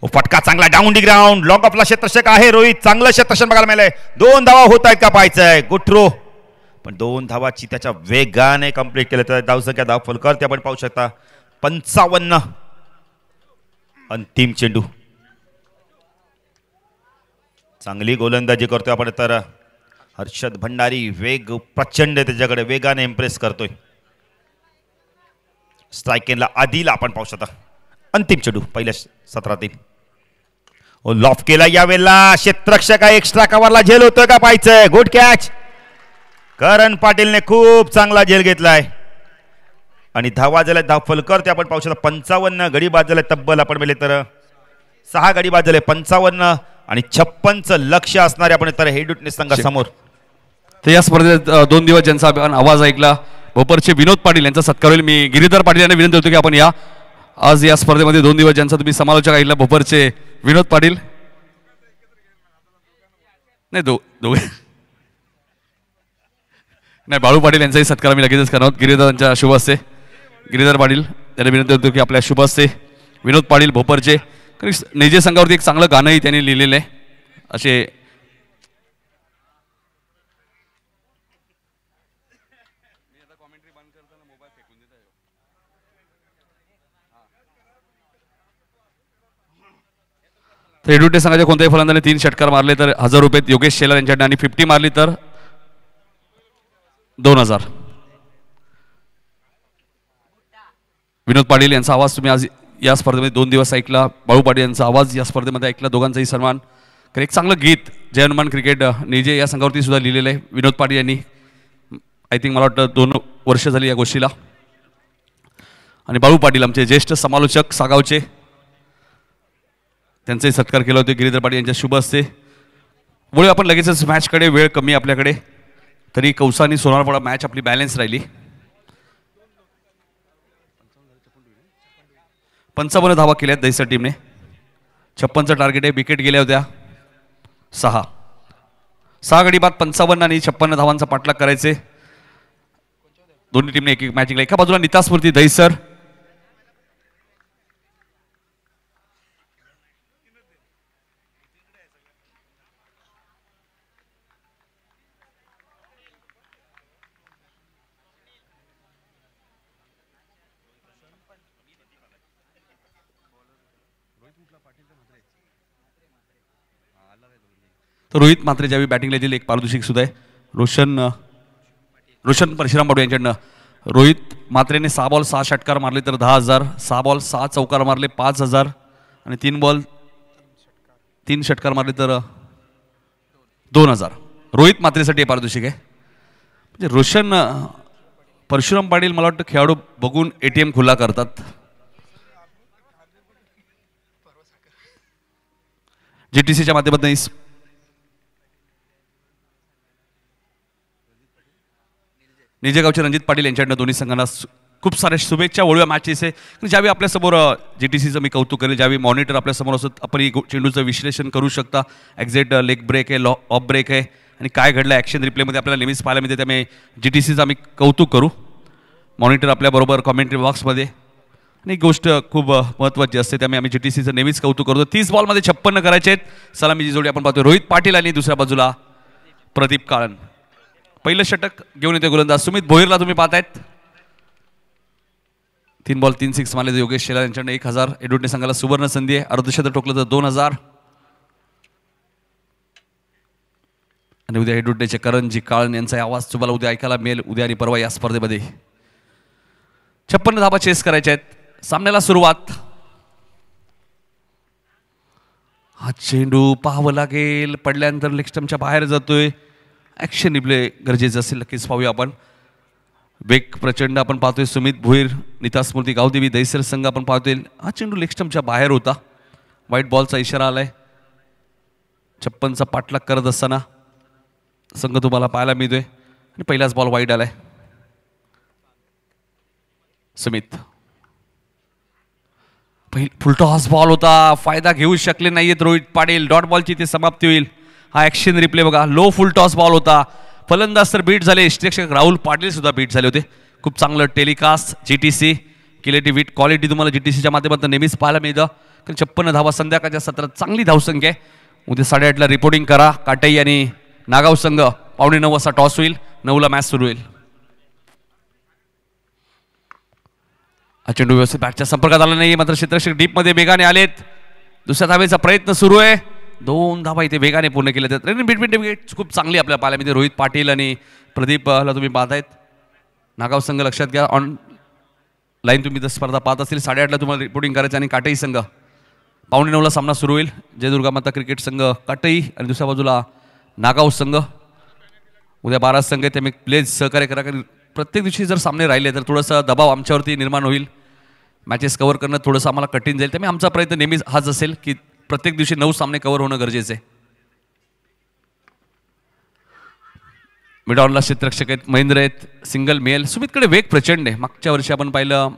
फटका चांगला डाऊन दी ग्राउंड. लॉक ऑफला क्षेत्ररक्षक आहे रोहित. चांगलं क्षेत्ररक्षण बघायला मिळालंय. 2 धावा होत आहेत का पाहायचंय. गुड थ्रो, पण 2 धावाची त्याच्या वेगाने कंप्लीट केलं तर धावसंख्या धावफलकर ते आपण पाहू शकता 55. अंतिम चेंडू. चांगली गोलंदाजी करतोय आपण तर हर्षद भंडारी. वेग प्रचंड त्याच्याकडे, वेगाने इम्प्रेस करतोय. स्ट्रायकेनला आधीला आपण पाहू शकता. अंतिम चेंडू पहिल्या सत्रातील. लॉफ केला यावेळेला. क्षेत्ररक्षक एक्स्ट्रा कव्हरला झेल होतोय का पाहायचंय. Good catch. करण पाटीलने खूप चांगला झेल घेतलाय आणि धावा झाल्या धावफलकर ते आपण पाहू शकता 55. गडी बाद झाले तब्बल आपण मिळले तर 6 गडी बाद झाले. 55 आणि 56चं लक्ष असणारे आपण तर हेडुटने संघासमोर. तर या स्पर्धेत 2 दिवस ज्यांचा आपण आवाज ऐकला भोपरचे विनोद पाटील यांचा सत्कार होईल. मी गिरीधर पाटील यांना विनंती होतो की आपण या आज या स्पर्धेमध्ये 2 दिवस ज्यांचा तुम्ही समालोचक ऐकला भोपरचे विनोद पाटील. नाही दोघे नाही, बाळू पाटील यांचाही सत्कार आम्ही लगेचच करणार आहोत. गिरीधरांच्या शुभ हस्ते गिरीधर पाटील यांना विनंती होतो की आपल्या शुभ हस्ते विनोद पाटील भोपरचे. नेजे संघावरती एक चांगलं गाणंही त्यांनी लिहिलेलं आहे. असे एडुटे संघाच्या कोणत्याही फलंदाजाने 3 षटकार मारले तर 1000 रुपये. योगेश शेलार यांच्याकडे आणि 50 मारली तर 2000. विनोद पाटील यांचा आवाज तुम्ही आज या स्पर्धेमध्ये 2 दिवस ऐकला. बाळू पाटील यांचा आवाज या स्पर्धेमध्ये ऐकला. दोघांचाही सन्मान. तर एक चांगलं गीत जय हनुमान क्रिकेट नेजे या संघावरती सुद्धा लिहिलेलं आहे विनोद पाटील यांनी. आय थिंक मला वाटतं 2 वर्ष झाली या गोष्टीला. आणि बाळू पाटील आमचे ज्येष्ठ समालोचक सागावचे, त्यांचाही सत्कार केला होता गिरीधर पाटील यांच्या शुभ हस्ते. मुळे आपण लगेचच मॅचकडे, वेळ कमी आपल्याकडे, तरी कौसा आणि सोनारपाडा मॅच आपली बॅलन्स राहिली. 55 धावा केल्यात दहिसर टीमने. 56चं टार्गेट आहे. विकेट गेल्या होत्या 6 गडी बाद 55 आणि 56 धावांचा पाठलाग करायचे. दोन्ही टीमने एक मॅच जिंकला. एका बाजूला नितास्फूर्ती दहिसर, तर रोहित मात्रे ज्यावेळी बॅटिंगला येतील एक पारितोषिक सुद्धा आहे. रोशन परशुराम पाडू यांच्याकडनं. रोहित मात्रेने 6 बॉल 6 षटकार मारले तर 10,000, 6 बॉल 6 चौकार मारले 5,000 आणि 3 बॉल 3 षटकार मारले तर 2,000. रोहित मात्रेसाठी हे पारितोषिक आहे. म्हणजे रोशन परशुराम पाटील मला वाटतं खेळाडू बघून ATM खुला करतात. GTCच्या माध्यमातून निजेगावचे रणजित पाटील यांच्याकडनं दोन्ही संघांना खूप साऱ्या शुभेच्छा. वळूया मॅचेस आहे ज्यावेळी आपल्यासमोर GTCचं मी कौतुक करेल. ज्यावेळी मॉनिटर आपल्यासमोर असत आपण ही चेंडूचं विश्लेषण करू शकता. एक्झॅक्ट लेग ब्रेक आहे, ऑफ ब्रेक आहे आणि काय घडलं ॲक्शन रिप्लेमध्ये आपल्याला नेहमीच पाहायला मिळते. त्यामुळे GTCचं आम्ही कौतुक करू. मॉनिटर आपल्याबरोबर कॉमेंट्री बॉक्समध्ये आणि एक गोष्ट खूप महत्त्वाची असते त्यामुळे आम्ही GTCचं नेहमीच कौतुक करतो. 30 बॉलमध्ये 56 करायचे आहेत. सलामीची जोडी आपण पाहतोय रोहित पाटील आणि दुसऱ्या बाजूला प्रदीप काळन. पहिलं षटक घेऊन येते गोलंदाज सुमित भोईरला तुम्ही पाहतायत. 3 बॉल 3 6 मारले. योगेश शेलार यांच्याकडे 1,000. एडवडने संघाला सुवर्ण संधी आहे. अर्धशतक ठोकलं तर 2,000 आणि उद्या एडवडनेचे करणजी काळन यांचा आवाज तुम्हाला उद्या ऐकायला मिळेल उद्या आणि परवा या स्पर्धेमध्ये. 56 धाबा चेस करायच्या आहेत. सामन्याला सुरुवात. हा चेंडू पाहावं लागेल. पडल्यानंतर लेग स्टंपच्या बाहेर जातोय. ॲक्शन रिप्ले गरजेचं असेल नक्कीच पाहूया आपण. वेग प्रचंड आपण पाहतोय. सुमित भोईर, नीता स्मृती गावदेवी दैसर संघ आपण पाहतोय. हा चेंडू लेग स्टंपच्या बाहेर होता. व्हाईट बॉलचा इशारा आलाय. 56चा पाठलाग करत असताना संघ तुम्हाला पाहायला मिळतोय आणि पहिलाच बॉल वाईड आलाय. सुमित फुलटॉस बॉल होता. फायदा घेऊ शकले नाहीयेत रोहित पाटील. डॉट बॉलची ते समाप्ती होईल. हा ॲक्शन रिप्ले बघा. लो फुल टॉस बॉल होता. फलंदाज तर बीट झाले. इष्टरक्षक राहुल पाटील सुद्धा बीट झाले होते. खूप चांगलं टेलिकास्ट GTC क्वालिटी क्वालिटी तुम्हाला GTCच्या माध्यमातून नेहमीच पाहायला मिळतं. कारण 56 धावा संध्याकाळच्या सत्रात चांगली धावसंख्या आहे. उद्या 8:30ला रिपोर्टिंग करा. काटाई आणि नागाव संघ 8:45 वाजता टॉस होईल. 9ला मॅच सुरू होईल. हा चेंडू व्यवस्थित बॅटच्या संपर्कात आला नाही. मात्र क्षेत्ररक्षक डीपमध्ये वेगाने आलेत. दुसऱ्या धावेचा प्रयत्न सुरू आहे. 2 धावा इथे वेगाने पूर्ण केले जातात. रन बिटवीन विकेट खूप चांगली आपल्याला पाहायला मिळते. रोहित पाटील आणि प्रदीपला तुम्ही पाहतायत. नागाव संघ लक्षात घ्या. ऑन लाईन तुम्ही जर स्पर्धा पाहत असतील 8:30ला तुम्हाला रिपोर्टिंग करायचं आणि काटई संघ 8:45ला सामना सुरू होईल. जय दुर्गा माता क्रिकेट संघ काटई आणि दुसऱ्या बाजूला नागाव संघ. उद्या 12 संघ आहे. त्यामुळे प्लीज सहकार्य करा. कारण प्रत्येक दिवशी जर सामने राहिले तर थोडासा दबाव आमच्यावरती निर्माण होईल. मॅचेस कव्हर करणं थोडंसं आम्हाला कठीण जाईल. त्यामुळे आमचा प्रयत्न नेहमीच हाच असेल की प्रत्येक दिवशी 9 सामने कव्हर होणं गरजेचं आहे. मिडॉनला क्षेत्ररक्षक आहेत. महेंद्र आहेत. Single male. सुमितकडे वेग प्रचंड आहे. मागच्या वर्षी आपण पाहिलं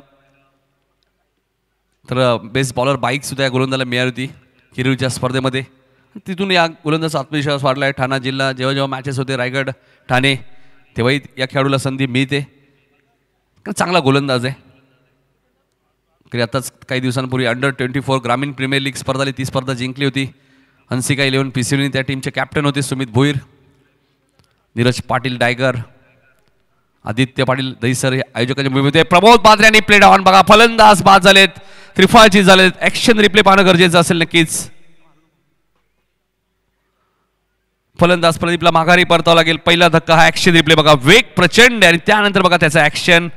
तर बेस्ट बॉलर बाईक सुद्धा या गोलंदाजाला मिळाली होती किरीच्या स्पर्धेमध्ये. तिथून या गोलंदाजाचा आत्मविश्वास वाढला आहे. ठाणा जिल्हा जेव्हा जेव्हा मॅचेस होते रायगड ठाणे तेव्हाही या खेळाडूला संधी मिळते. कारण चांगला गोलंदाज आहे. की आताच काही दिवसांपूर्वी अंडर-24 ग्रामीण प्रीमियर लीग स्पर्धा आली. ती स्पर्धा जिंकली होती. हंसिका 11 PCL त्या टीमचे कॅप्टन होते सुमित भोईर. नीरज पाटील डायगर, आदित्य पाटील दैसर हे आयोजकांच्या भूमिकेत. प्रमोद बाद्रे यांनी प्लेड ऑन बघा. फलंदाज बाद झालेत. त्रिफळाची झालेत. ॲक्शन रिप्ले पाहणं गरजेचं असेल नक्कीच. फलंदाज प्रदीपला माघारी परतावं लागेल. पहिला धक्का हा ॲक्शन रिप्ले बघा. वेग प्रचंड आणि त्यानंतर बघा त्याचा ॲक्शन.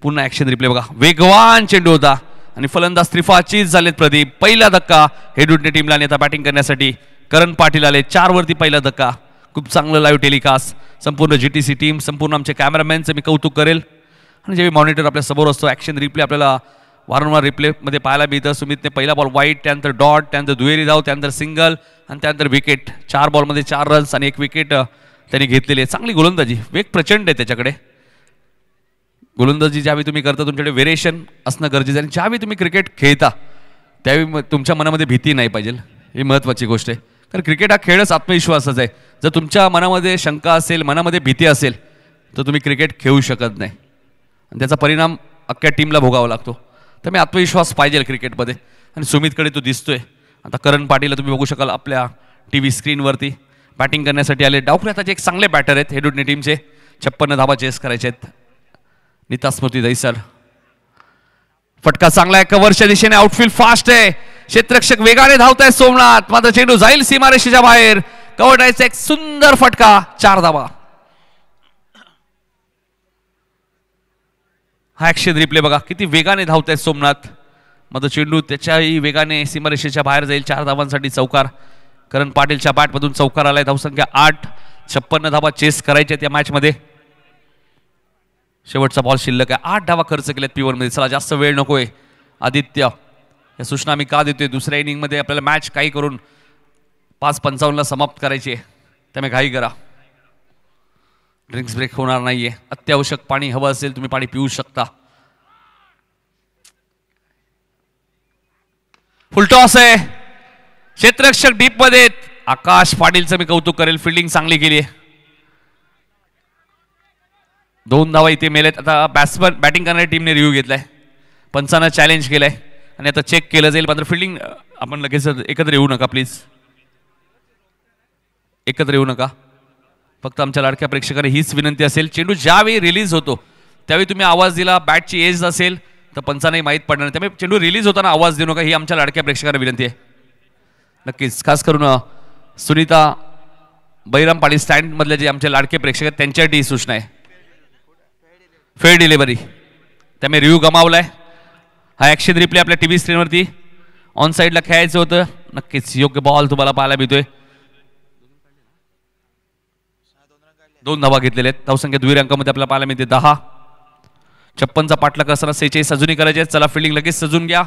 पुन्हा ॲक्शन रिप्ले बघा. वेगवान चेंडू होता आणि फलंदाज त्रिफळाचीच झालेत प्रदीप. पहिला धक्का हेडवुडने टीमला नेता बॅटिंग करण्यासाठी. करण पाटील आले 4 वरती पहिला धक्का. खूप चांगलं लाईव्ह टेलिकास्ट. संपूर्ण GTC टीम, संपूर्ण आमचे कॅमेरामॅनचं मी कौतुक करेल. आणि जेव्हा मॉनिटर आपल्या समोर असतो ॲक्शन रिप्ले आपल्याला वारंवार रिप्लेमध्ये पाहायला मिळतं. सुमितने पहिला बॉल वाईट, त्यानंतर डॉट, त्यानंतर दुहेरी धाव, त्यानंतर सिंगल आणि त्यानंतर विकेट. 4 बॉलमध्ये 4 रन्स आणि 1 विकेट त्यांनी घेतलेली आहे. चांगली गोलंदाजी. वेग प्रचंड आहे त्याच्याकडे. गोलंदाजी ज्यावेळी तुम्ही करता तुमच्याकडे व्हेरिएशन असणं गरजेचं आहे. आणि ज्यावेळी तुम्ही क्रिकेट खेळता त्यावेळी तुमच्या मनामध्ये भीती नाही पाहिजे. ही महत्त्वाची गोष्ट आहे. कारण क्रिकेट हा खेळच आत्मविश्वासाचा आहे. जर तुमच्या मनामध्ये शंका असेल, मनामध्ये भीती असेल तर तुम्ही क्रिकेट खेळू शकत नाही आणि त्याचा परिणाम अख्ख्या टीमला भोगावा लागतो. त्यामुळे आत्मविश्वास पाहिजे क्रिकेटमध्ये आणि सुमितकडे तो दिसतोय. आता करण पाटीलला तुम्ही बघू शकाल आपल्या TV स्क्रीनवरती बॅटिंग करण्यासाठी आले. डावखुरे आताचे एक चांगले बॅटर आहेत हेडवुडने टीमचे. 56 धावा चेस करायचे आहेत. नीता स्मृती दैसर. फटका चांगला आहे. कव्हरच्या दिशेने आउटफील्ड फास्ट आहे. क्षेत्ररक्षक वेगाने धावतायत सोमनाथ, मात्र चेंडू जाईल सीमारेषेच्या बाहेर. कव्हर ड्राईव्हचा एक सुंदर फटका, 4 धावा. हा ऍक्शन रिप्ले बघा, किती वेगाने धावतायत सोमनाथ, मात्र चेंडू त्याच्याही वेगाने सीमारेषेच्या बाहेर जाईल. 4 धावांसाठी चौकार. करण पाटीलच्या बॅटमधून चौकार आलाय. धावसंख्या 8. 56 धावा चेस करायच्या त्या मॅच मध्ये. शेवटचा बॉल शिल्लक आहे. 8 धावा खर्च केल्यात P1 मध्ये. चला जास्त वेळ नकोय आदित्य, या सूचना आम्ही का देतोय, दुसऱ्या इनिंग मध्ये आपल्याला मॅच काही करून 5:55 समाप्त करायची आहे, त्यामुळे घाई करा. ड्रिंक्स ब्रेक होणार नाहीये. अत्यावश्यक पाणी हवं असेल तुम्ही पाणी पिऊ शकता. फुलटॉस आहे. क्षेत्ररक्षक डीप मध्ये. आकाश पाटीलचं मी कौतुक करेल, फिल्डिंग चांगली केली आहे. 2 धावा इथे मेलेत. आता बॅटिंग करणाऱ्या टीमने रिव्ह्यू घेतलाय, पंचांना चॅलेंज केलंय आणि आता चेक केलं जाईल. मात्र फिल्डिंग आपण लगेच एकत्र येऊ नका प्लीज, एकत्र येऊ नका. फक्त आमच्या लाडक्या प्रेक्षकांना हीच विनंती असेल, चेंडू ज्यावेळी रिलीज होतो त्यावेळी तुम्ही आवाज दिला, बॅटची एज असेल तर पंचांनाही माहीत पडणार, त्यामुळे चेंडू रिलीज होताना आवाज देऊ नका, ही आमच्या लाडक्या प्रेक्षकांना विनंती आहे. नक्कीच खास करून सुनीता बैराम पाटील स्टँड मधले जे आमचे लाडके प्रेक्षक आहेत त्यांच्यासाठी ही सूचना आहे. फेअर डिलिव्हरी, त्यामुळे रिव्ह्यू गमावलाय. हा ऍक्शन रिप्ले आपल्या टीव्ही स्क्रीनवरती ऑन साईडला खेळायचं होतं. नक्कीच योग्य बॉल तुम्हाला पाहायला मिळतोय. 2 धावा घेतलेल्या आहेत. धावसंख्या दुहेरी अंकामध्ये आपल्याला पाहायला मिळते 10. 56चा पाठलाग असताना 46 अजूनही करायचे आहेत. चला फिल्डिंग लगेच सजून घ्या.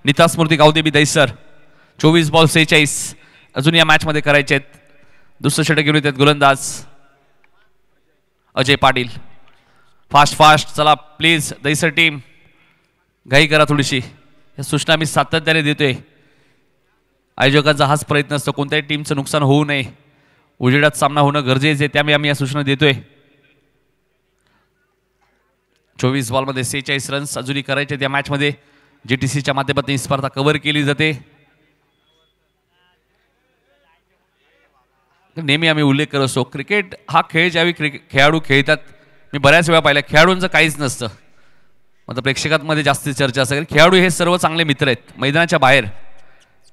नीता स्मृती गावदेवी दैसर. 24 बॉल 46 अजून या मॅच मध्ये करायचे आहेत. दुसरं षटक घेऊन येतात गोलंदाज अजय पाटील. फास्ट चला प्लीज दैसर टीम, घाई करा थोडीशी. या सूचना मी सातत्याने देतोय. आयोजकांचा हाच प्रयत्न असतो कोणत्याही टीमचं नुकसान होऊ नये, उजेडात सामना होणं गरजेचं आहे, त्यामुळे आम्ही या सूचना देतोय. 24 बॉलमध्ये 46 रन्स अजूनही करायचे त्या मॅच मध्ये. GTCच्या माध्यमातून ही स्पर्धा कव्हर केली जाते. नेहमी आम्ही उल्लेख करत असतो, क्रिकेट हा खेळ ज्यावेळी खेळाडू खेळतात, मी बऱ्याच वेळा पाहिलं खेळाडूंचं काहीच नसतं, मात्र प्रेक्षकांमध्ये जास्त चर्चा असते. खेळाडू हे सर्व चांगले मित्र आहेत मैदानाच्या बाहेर,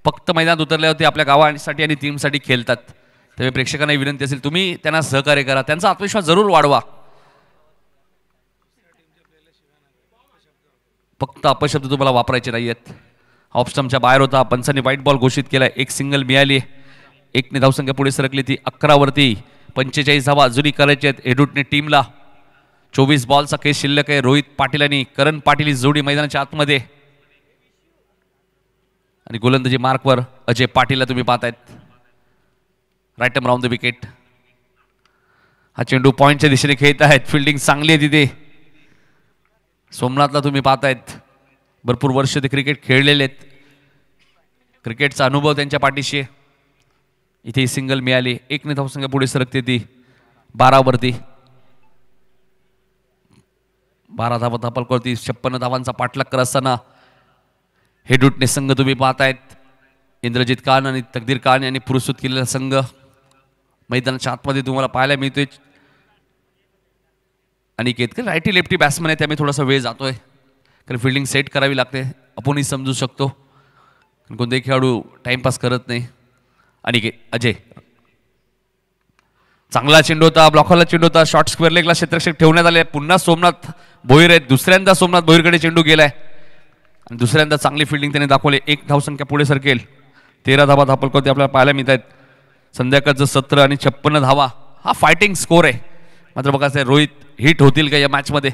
फक्त मैदानात उतरल्यावरती आपल्या गावासाठी आणि टीमसाठी खेळतात. त्यामुळे प्रेक्षकांना विनंती असेल तुम्ही त्यांना सहकार्य करा, त्यांचा आत्मविश्वास जरूर वाढवा. फक्त अपशब्द तुम्हाला वापरायचे नाही आहेत. ऑफ स्टंपच्या बाहेर होता, पंचांनी व्हाईट बॉल घोषित केलाय. 1 सिंगल मिळाली. 1ने धावसंख्या पुढे सरकली, ती 11 वरती. 45 धावा अजूनही करायचे आहेत हेडूटने टीमला. 24 बॉलचा केस शिल्लक आहे. रोहित पाटील आणि करण पाटील ही जोडी मैदानाच्या आतमध्ये आणि गोलंदाजी मार्कवर अजय पाटीलला तुम्ही पाहतायत. Right arm round the wicket. हा चेंडू पॉइंटच्या दिशेने खेळत आहेत. फिल्डिंग चांगली आहे तिथे. सोमनाथला तुम्ही पाहतायत, भरपूर वर्ष ते क्रिकेट खेळलेले आहेत, क्रिकेटचा अनुभव त्यांच्या पाठीशी आहे. इथे सिंगल मिळाली. 1ने धावसंख्या पुढे सरकते ती 12 वरती. 12 धावा धापल करती. 56 धावांचा पाठलाग करत असताना हेडूटने संघ तुम्ही पाहतायत. इंद्रजित खान आणि तकदीर खान यांनी पुरस्कृत केलेला संघ मैदानाच्या आतमध्ये तुम्हाला पाहायला मिळतोय. आणि केतकर रायटी लेफ्टी बॅट्समन आहे, त्यामुळे थोडासा वेळ जातोय, कारण फिल्डिंग सेट करावी लागते. आपणही समजू शकतो, कोणतेही खेळाडू टाइमपास करत नाही. आणि अजय, चांगला चेंडू होता, ब्लॉकरला चेंडू होता. शॉर्ट स्क्वेअर लेगला क्षेत्ररक्षक ठेवण्यात आले. पुन्हा सोमनाथ भोईर आहेत. दुसऱ्यांदा सोमनाथ भोईरकडे चेंडू गेलाय आणि दुसऱ्यांदा चांगली फिल्डिंग त्याने दाखवली. 1 धावसंख्या पुढे सरकेल. 13 धावा धापल करते आपल्याला पाहायला मिळत आहेत. संध्याकाळचं 17 आणि 56 धावा हा फायटिंग स्कोर आहे. मात्र बघा रोहित हिट होतील का या मॅचमध्ये?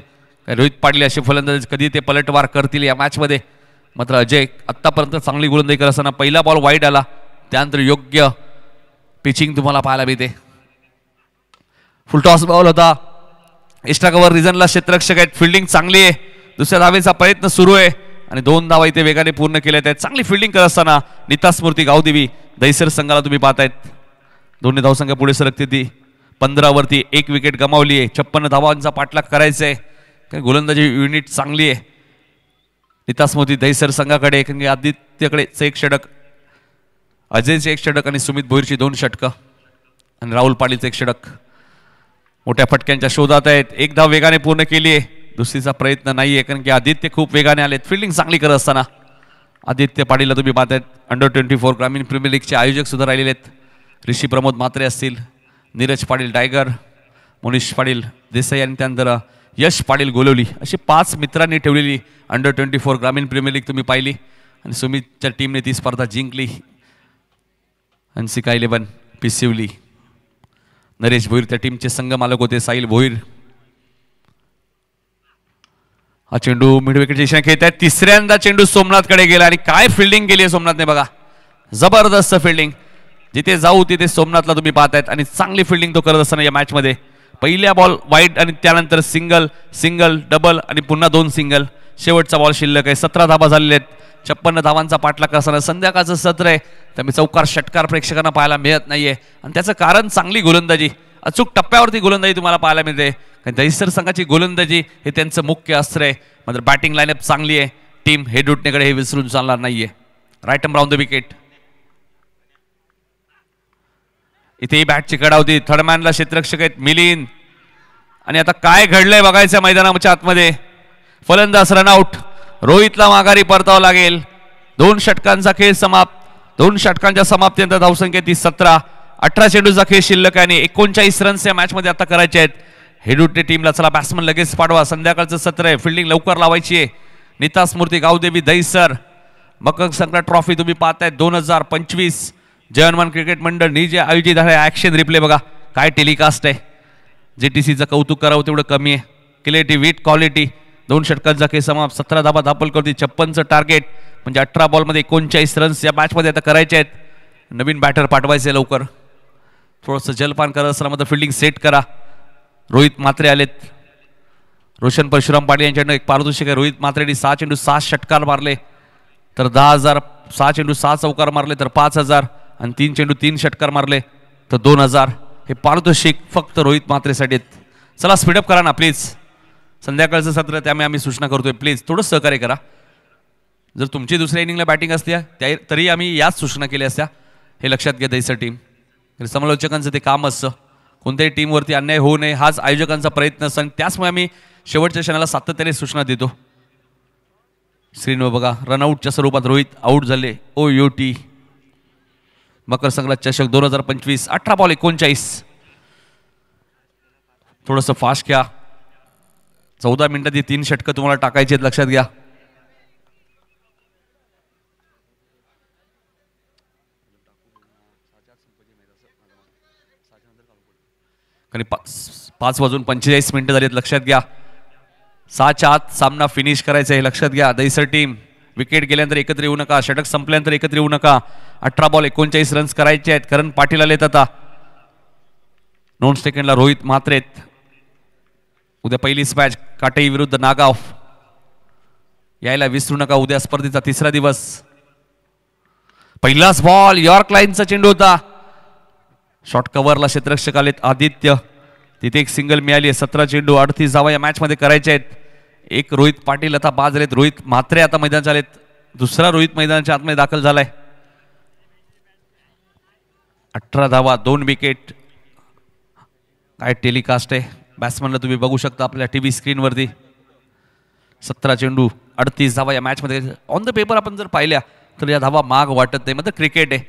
रोहित पाटील असे फलंदाज कधी ते पलटवार करतील या मॅचमध्ये? मात्र अजय आत्तापर्यंत चांगली गोलंदाजी करत असताना पहिला बॉल वाईड आला, त्यानंतर योग्य पिचिंग तुम्हाला पाहायला मिळते. फुलटॉस बॉल होता. एक्स्ट्रा कव्हर रिजनला क्षेत्ररक्षक आहेत. फिल्डिंग चांगली आहे. दुसऱ्या धावेचा प्रयत्न सुरू आहे आणि 2 धावा इथे वेगाने पूर्ण केल्या आहेत. चांगली फिल्डिंग करत असताना नीता स्मृती गावदेवी दैसर संघाला तुम्ही पाहतायत. 2 धावसंख्या पुढे सरकते ती 15 वरती. 1 विकेट गमावली आहे. 56 धावांचा पाठलाग करायचा आहे, कारण गोलंदाजी युनिट चांगली आहे नीता स्मृती दैसर संघाकडे. कारण आदित्यकडे 1 षटक, अजयचे 1 षटक आणि सुमित भोईरची 2 षटकं आणि राहुल पाटीलचे 1 षटक. मोठ्या फटक्यांच्या शोधात आहेत. 1 धाव वेगाने पूर्ण केली आहे. दुसरीचा प्रयत्न नाहीये, कारण की आदित्य खूप वेगाने आलेत फिल्डिंग चांगली करत असताना. आदित्य पाटीलला तुम्ही पाहतायत. अंडर-24 ग्रामीण प्रीमियर लीगचे आयोजक सुद्धा राहिलेले आहेत. ऋषी प्रमोद म्हात्रे असतील, नीरज पाटील टायगर, मनीष पाटील देसाई आणि त्यानंतर यश पाटील गोलवली अशी 5 मित्रांनी ठेवलेली अंडर-24 ग्रामीण प्रीमियर लीग तुम्ही पाहिली. आणि सुमितच्या टीमने ती स्पर्धा जिंकली. हंसिका 11 पिसिवली. नरेश भोईर त्या टीमचे संघ मालक होते. साहिल भोईर. हा चेंडू मिड विकेट दिशेने खेळत आहे. तिसऱ्यांदा चेंडू सोमनाथकडे गेला आणि काय फिल्डिंग केली आहे सोमनाथने बघा. जबरदस्त फिल्डिंग. जिथे जाऊ तिथे सोमनाथला तुम्ही पाहतायत आणि चांगली फिल्डिंग तो करत असताना या मॅचमध्ये पहिल्या बॉल वाईड आणि त्यानंतर सिंगल सिंगल डबल आणि पुन्हा 2 सिंगल. शेवटचा बॉल शिल्लक आहे. 17 धाबा झालेले आहेत. 56 धावांचा पाठलाग असताना संध्याकाळचं सत्र आहे त्यामुळे चौकार षटकार प्रेक्षकांना पाहायला मिळत नाहीये आणि त्याचं कारण चांगली गोलंदाजी. अचूक टप्प्यावरती गोलंदाजी तुम्हाला पाहायला मिळते. दहिसर संघाची गोलंदाजी हे त्यांचं मुख्य अस्त्र आहे. मात्र बॅटिंग लाईनअप चांगली आहे. टीम हेड उठण्याकडे हे विसरून चालणार नाहीये. Right and round the wicket. इथेही बॅटची कडा होती. थर्डमॅनला क्षेत्ररक्षक आहेत मिलिंद. आणि आता काय घडलंय बघायचं मैदानाच्या आतमध्ये. फलंदाज रनआउट. रोहितला माघारी परतावं लागेल. 2 षटकांचा खेळ समाप्त. 2 षटकांच्या समाप्तीनंतर धावसंख्या ती 17. 18 चेंडूचा खेळ शिल्लक आहे आणि 39 रन्स या मॅचमध्ये आता करायचे आहेत. हेडुटे टीमला चला बॅट्समन लगेच पाठवा. संध्याकाळचं सत्र आहे. फिल्डिंग लवकर लावायची आहे. नीता स्मृती गावदेवी दहिसर मकर संक्रांत ट्रॉफी तुम्ही पाहताय 2025 जयहनुमान क्रिकेट मंडळ जे आयोजित आहे. ॲक्शन रिप्ले बघा काय टेलिकास्ट आहे. JTCचं कौतुक करावं तेवढं कमी आहे. Clarity with quality. 2 षटकांचा खेळ समाप्त. 17 धाबा दाखल करते. 56चं टार्गेट म्हणजे 18 बॉलमध्ये 39 रन्स या मॅचमध्ये आता करायचे आहेत. नवीन बॅटर पाठवायचे लवकर. थोडंसं जलपान करत असताना मध्ये फिल्डिंग सेट करा. रोहित म्हात्रे आलेत. रोशन परशुराम पाटील यांच्याकडनं एक पारितोषिक आहे. रोहित म्हात्रेंनी 6 चेंडू 6 षटकार मारले तर 10,000. 6 चेंडू 6 चौकार मारले तर 5,000 आणि 3 चेंडू 3 षटकार मारले तर 2,000. हे पारितोषिक फक्त रोहित म्हात्रेसाठी आहेत. चला स्पीडअप करा ना प्लीज. संध्याकाळचं सत्र त्यामुळे आम्ही सूचना करतोय प्लीज थोडं सहकार्य करा. जर तुमची दुसऱ्या इनिंगला बॅटिंग असते तरी आम्ही याच सूचना केल्या असत्या. हे लक्षात घ्या दहिसर टीम. समालोचकांचं ते काम असतं. कोणत्याही टीमवरती अन्याय होऊ नये हाच आयोजकांचा प्रयत्न असतो आणि त्याचमुळे आम्ही शेवटच्या क्षणाला सातत्याने सूचना देतो. स्क्रीनवर बघा रनआउटच्या स्वरूपात रोहित आऊट झाले. OUT मकर संक्रांत चषक 2025 18 बॉल 39. थोडंसं फास्ट घ्या. 14 मिनिटात 3 षटकं तुम्हाला टाकायची आहेत लक्षात घ्या. आणि 5:45 झाली आहेत लक्षात घ्या. 6च्या आत सामना फिनिश करायचा आहे लक्षात घ्या. दहिसर टीम विकेट गेल्यानंतर एकत्र येऊ नका. षटक संपल्यानंतर एकत्र येऊ नका. 18 बॉल 39 रन्स करायचे आहेत. करण पाटील आलेत आता. 9 सेकंडला रोहित म्हात्रे. उद्या पहिलीच मॅच काटई विरुद्ध नागाव. यायला विसरू नका. उद्या स्पर्धेचा 3रा दिवस. पहिलाच बॉल यॉर्क लाईनचा चेंडू होता. शॉर्ट कव्हरला क्षेत्ररक्षक आलेत आदित्य. तिथे एक सिंगल मिळाली आहे. 17 चेंडू 38 धावा या मॅचमध्ये करायचे आहेत. एक रोहित पाटील आता बाद झालेत. रोहित म्हात्रे आता मैदानात आलेत. दुसरा रोहित मैदानाच्या आतमध्ये दाखल झालाय. 18 धावा 2 विकेट. काय टेलिकास्ट आहे. बॅट्समनला तुम्ही बघू शकता आपल्या TV स्क्रीनवरती. 17 चेंडू 38 धावा या मॅचमध्ये. ऑन द पेपर आपण जर पाहिल्या तर या धावा माग वाटत नाही. म्हणजे क्रिकेट आहे.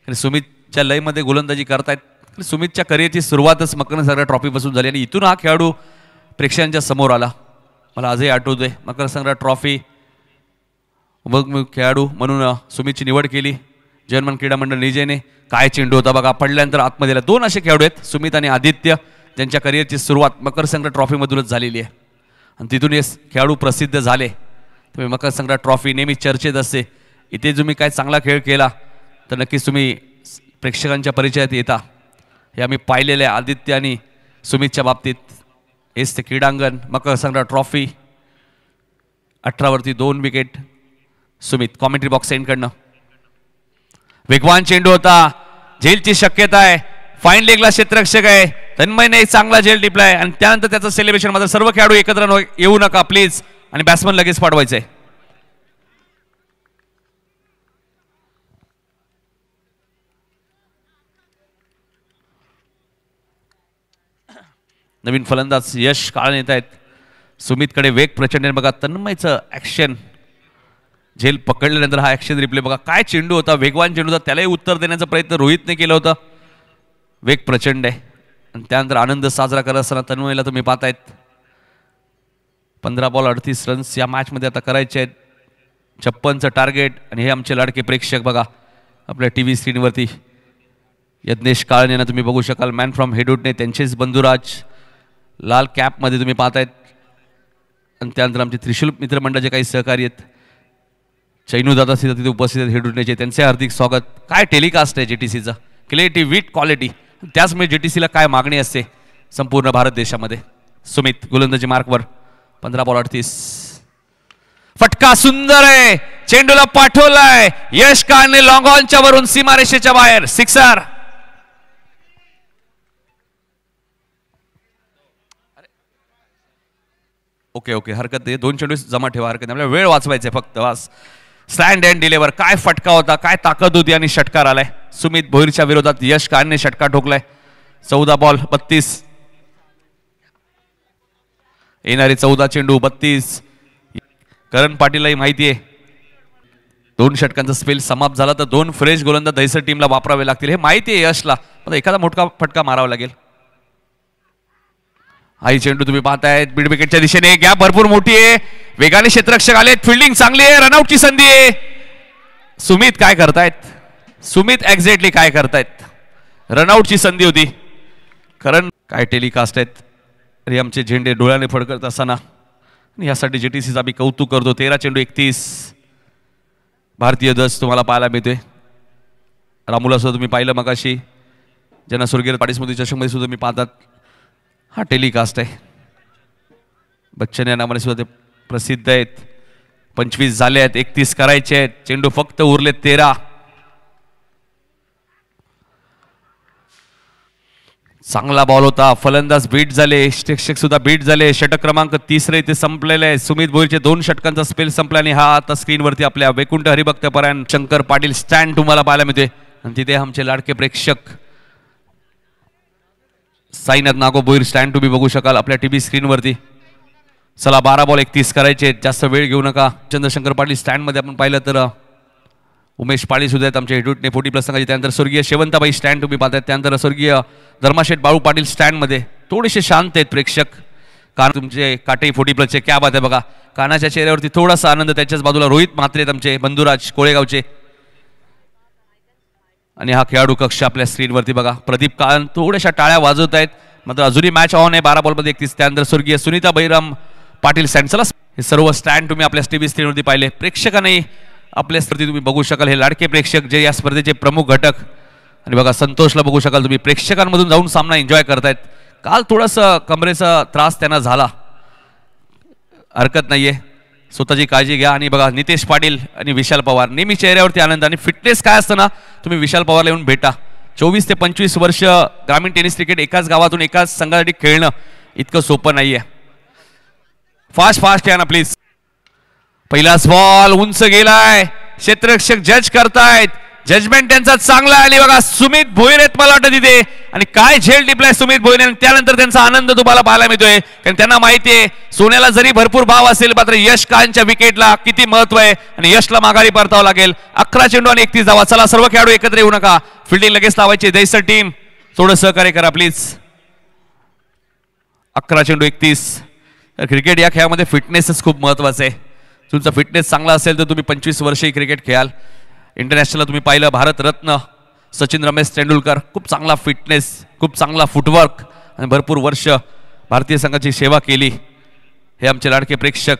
आणि सुमितच्या लयमध्ये गोलंदाजी करतायत. सुमितच्या करिअरची सुरुवातच मकर संक्रांत ट्रॉफीपासून झाली आणि इथून हा खेळाडू प्रेक्षकांच्या समोर आला. मला आजही आठवतोय मकर संक्रांत ट्रॉफी मग मी खेळाडू म्हणून सुमितची निवड केली. जयहनुमान क्रीडा मंडळ निजेने. काय चेंडू होता बघा. पडल्यानंतर आतमध्ये 2 असे खेळाडू आहेत सुमित आणि आदित्य ज्यांच्या करिअरची सुरुवात मकर संक्रांत ट्रॉफीमधूनच झालेली आहे आणि तिथून हे खेळाडू प्रसिद्ध झाले. तुम्ही मकर संक्रांत ट्रॉफी नेहमी चर्चेत असते. इथे तुम्ही काय चांगला खेळ केला तर नक्कीच तुम्ही प्रेक्षकांच्या परिचयात येता. हे आम्ही पाहिलेलं आहे आदित्य आणि सुमितच्या बाबतीत. हेच ते क्रीडांगण मकर संक्रांत ट्रॉफी. 18वरती 2 विकेट. सुमित कॉमेंट्री बॉक्स एंडकडनं. वेगवान चेंडू होता. झेलची शक्यता आहे. फाईन लेगला क्षेत्ररक्षक आहे. तन्मयने एक चांगला झेल टिपलाय आणि त्यानंतर त्याचं सेलिब्रेशन. मात्र सर्व खेळाडू एकत्र येऊ नका प्लीज आणि बॅट्समन लगेच पाठवायचंय. नवीन फलंदाज यश काळन येत आहेत. सुमितकडे वेग प्रचंड बघा. तन्मयचं ॲक्शन झेल पकडल्यानंतर हा ॲक्शन रिप्ले बघा. काय चेंडू होता, वेगवान चेंडू होता, त्यालाही उत्तर देण्याचा प्रयत्न रोहितने केला होता. वेग प्रचंड आहे. आणि त्यानंतर आनंद साजरा करत असताना तन्मयला तुम्ही पाहतायत. 15 बॉल 38 रन्स या मॅचमध्ये आता करायचे आहेत. 56चं टार्गेट. आणि हे आमचे लाडके प्रेक्षक बघा आपल्या TV स्क्रीनवरती यज्ञेश काळणेंना तुम्ही बघू शकाल. मॅन फ्रॉम हेडवुडने त्यांचेच बंधुराज लाल कॅपमध्ये तुम्ही पाहतायत. आणि त्यानंतर आमचे त्रिशूल मित्रमंडळाचे काही सहकारी आहेत. चैनूदादा सुद्धा तिथे उपस्थित आहेत हेडवुडनेचे. त्यांचे हार्दिक स्वागत. काय टेलिकास्ट आहे JTCचं. Clarity with quality. त्याचमुळे JTCला काय मागणी असते संपूर्ण भारत देशामध्ये. सुमित गोलंदाजी मार्कवर. 15 बॉल 38. फटका सुंदर आहे. चेंडूला पाठवलाय. यश काळणे लॉंग ऑनच्या वरून सीमारेषेच्या बाहेर. सिक्सर. ओके हरकत नाही. 2 चेंडू जमा ठेवा, हरकत नाही. आपल्याला वेळ वाचवायचा फक्त बस. Stand and deliver. काय फटका होता, काय ताकद होती आणि षटकार आलाय. सुमित भोईरच्या विरोधात यश काळणे षटकार ठोकलाय. 14 बॉल 32. येणारे 14 चेंडू 32. करण पाटीललाही माहिती आहे 2 षटकांचा स्पेल समाप्त झाला तर 2 फ्रेश गोलंदाज दहिसर टीमला वापरावे लागतील. हे माहिती आहे यशला. आता एखादा मोठा फटका मारावा लागेल. हाई चेंडू तुम्ही पाहतायत मिड विकेटच्या दिशेने. गॅप भरपूर मोठी आहे. वेगाने क्षेत्ररक्षक आलेत. फिल्डिंग चांगली आहे. रनआउटची संधी आहे. सुमित काय करतायत. सुमित एक्झॅक्टली काय करतायत. रनआउटची संधी होती. कारण काय टेलिकास्ट आहेत. अरे आमचे झेंडे डोळ्याने फडकत असताना यासाठी JTCचा आम्ही कौतुक करतो. 13 चेंडू 31. भारतीय ध्वज तुम्हाला पाहायला मिळतोय. रामुला सुद्धा तुम्ही पाहिलं मगाशी. ज्यांना स्वर्गीय पाटील स्मृती चषकमध्ये सुद्धा मी पाहतात. हा टेलिकास्ट आहे. बच्चन या नावाने सुद्धा ते प्रसिद्ध आहेत. 25 झाले आहेत. 31 करायचे आहेत. चेंडू फक्त उरलेत 13. चांगला बॉल होता. फलंदाज बीट झाले. शिक्षक सुद्धा बीट झाले. षटक क्रमांक 30 इथे संपलेले आहे. सुमित भोईरचे 2 षटकांचा स्पेल संपला आणि हा आता स्क्रीनवरती आपल्या वैकुंठ हरिभक्तपरायण शंकर पाटील स्टँड तुम्हाला पाहायला मिळते. आणि तिथे आमचे लाडके प्रेक्षक साईनाथ नागो भोईर स्टँड तुम्ही बघू शकाल आपल्या TV स्क्रीनवरती. चला 12 बॉल 31 करायचे. जास्त वेळ घेऊ नका. चंद्रशंकर पाटील स्टँडमध्ये आपण पाहिलं तर उमेश पाळी सुद्धा आहेत आमच्या हेडवुडने 40+ संघाचे. त्यानंतर स्वर्गीय शेवंताबाई स्टँड तुम्ही पाहतायत. त्यानंतर स्वर्गीय धर्माशेठ बाळू पाटील स्टँडमध्ये. थोडेसे शांत आहेत प्रेक्षक. कारण तुमचे काटे 40+चे क्या बात आहे बघा. कानाच्या चेहऱ्यावरती थोडासा आनंद. त्याच्याच बाजूला रोहित म्हात्रे आहेत आमचे बंधुराज कोळेगावचे. आणि हा खेळाडू कक्ष आपल्या स्क्रीनवरती बघा. प्रदीप काळन थोड्याशा टाळ्या वाजवत आहेत. मात्र अजूनही मॅच ऑन आहे. 12 बॉलमध्ये 31. त्यानंतर स्वर्गीय सुनीता बहिराम पाटील स्टँड. चला हे सर्व स्टँड तुम्ही आपल्या TV स्क्रीनवरती पाहिले. प्रेक्षकांनाही आपल्या स्पर्धेत तुम्ही बघू शकाल. हे लाडके प्रेक्षक जे या स्पर्धेचे प्रमुख घटक. आणि बघा संतोषला बघू शकाल तुम्ही. प्रेक्षकांमधून जाऊन सामना एन्जॉय करतायत. काल थोडंसं कमरेचा त्रास त्यांना झाला. हरकत नाहीये. स्वतःची काळजी घ्या. आणि बघा नितेश पाटील आणि विशाल पवार नेहमी चेहऱ्यावरती आनंद. आणि फिटनेस काय असतं ना तुम्ही विशाल पवारला येऊन भेटा. 24 ते 25 वर्ष ग्रामीण टेनिस क्रिकेट एकाच गावातून एकाच संघासाठी खेळणं इतकं सोपं नाहीये. फास्ट या ना प्लीज. पहिलाच बॉल उंच गेलाय. क्षेत्ररक्षक जज करतायत. जजमेंट त्यांचा चांगला आली बघा. सुमित भोईर आहेत मला वाटतं तिथे. आणि काय झेल टिपलाय सुमित भोईर. त्यानंतर त्यांचा आनंद तुम्हाला पाहायला मिळतोय. कारण त्यांना माहितीये सोन्याला जरी भरपूर भाव असेल मात्र यश काळच्या विकेटला किती महत्व आहे. आणि यशला माघारी परतावं लागेल. 11 चेंडू आणि 31 धावा. चला सर्व खेळाडू एकत्र येऊ नका. फिल्डिंग लगेच लावायची. दहिसर टीम थोडं सहकार्य करा प्लीज. 11 चेंडू 31. क्रिकेट या खेळामध्ये फिटनेसच खूप महत्वाचं आहे. तुमचा फिटनेस चांगला असेल तर तुम्ही 25 वर्षही क्रिकेट खेळाल. इंटरनॅशनलला तुम्ही पाहिलं भारतरत्न सचिन रमेश तेंडुलकर. खूप चांगला फिटनेस, खूप चांगला फुटवर्क आणि भरपूर वर्ष भारतीय संघाची सेवा केली. हे आमचे लाडके प्रेक्षक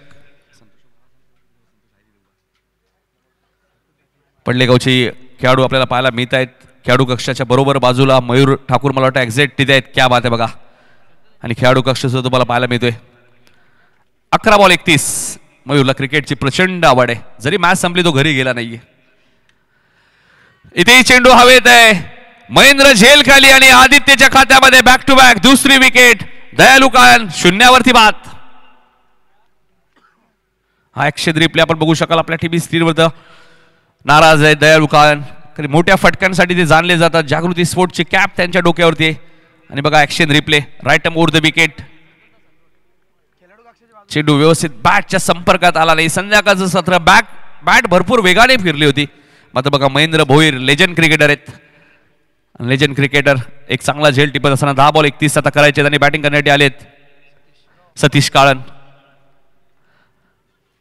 पडलेगावची खेळाडू आपल्याला पाहायला मिळत आहेत. खेळाडू कक्षाच्या बरोबर बाजूला मयूर ठाकूर मला वाटतं एक्झॅक्ट तिथे आहेत. क्या बात आहे बघा. आणि खेळाडू कक्ष सुद्धा तुम्हाला पाहायला मिळतोय. 11 बॉल 31. मयूरला क्रिकेटची प्रचंड आवड आहे. जरी मॅच संपली तो घरी गेला नाहीये. इथेही चेंडू हवेत आहे. महेंद्र झेल खाली आणि आदित्यच्या खात्यामध्ये बॅक टू बॅक दुसरी विकेट. दयालू काळन शून्यावरती बाद. हा ॲक्शन रिप्ले आपण बघू शकाल आपल्या TV स्क्रीनवर. नाराज आहे दयालू काळन. मोठ्या फटक्यांसाठी ते जाणले जातात. जागृती स्पोर्टची कॅप त्यांच्या डोक्यावरती आहे. आणि बघा action replay right over the wicket. चेंडू व्यवस्थित बॅटच्या संपर्कात आला नाही. संध्याकाळचं सत्र बॅट भरपूर वेगाने फिरली होती. मात्र बघा महेंद्र भोईर लेजंड क्रिकेटर आहेत. लेजंड क्रिकेटर एक चांगला झेल टिपत असताना 10 बॉल 31 आता करायचे आणि बॅटिंग करण्यासाठी आलेत सतीश काळन.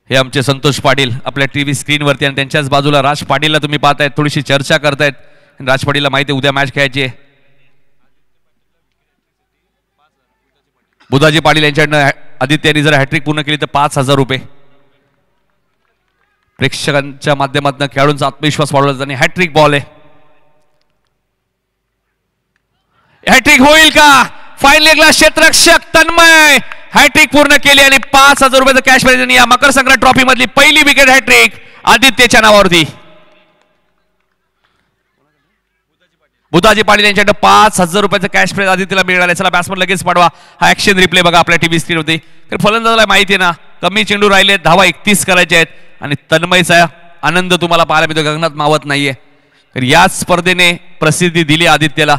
हे आमचे संतोष पाटील आपल्या टीव्ही स्क्रीनवरती आणि त्यांच्याच बाजूला राज पाटीलला तुम्ही पाहतायत. थोडीशी चर्चा करतायत. राज पाटीलला माहिती आहे उद्या मॅच खेळायची आहे. बुधाजी पाटील यांच्याकडनं आदित्य जर हॅट्रिक पूर्ण केली तर 5,000 रुपये. प्रेक्षकांच्या माध्यमातून खेळाडूंचा आत्मविश्वास वाढवला आणि हॅट्रिक बॉल आहे. हॅट्रिक होईल का? फाईन लेगला क्षेत्ररक्षक तन्मय हॅट्रिक पूर्ण केली आणि 5,000 रुपयाचं कॅश प्राइज. या मकर संक्रांत ट्रॉफी मधली पहिली विकेट हॅट्रिक आदित्यच्या नावावरती. बुधाजी पाटील यांच्याकडे 5,000 रुपयाचं कॅश प्राइज आदित्यला मिळाले. चला बॅट्समन लगेच पाडवा. हा ऍक्शन रिप्ले बघा आपल्या टीव्ही स्क्रीन होती. कारण फलंदाजाला माहिती आहे ना कमी चेंडू राहिले, धावा 31 करायचे आहेत आणि तन्मयचा आनंद तुम्हाला पाहायला मिळतो, गगनात मावत नाहीये. तर याच स्पर्धेने प्रसिद्धी दिली आदित्यला.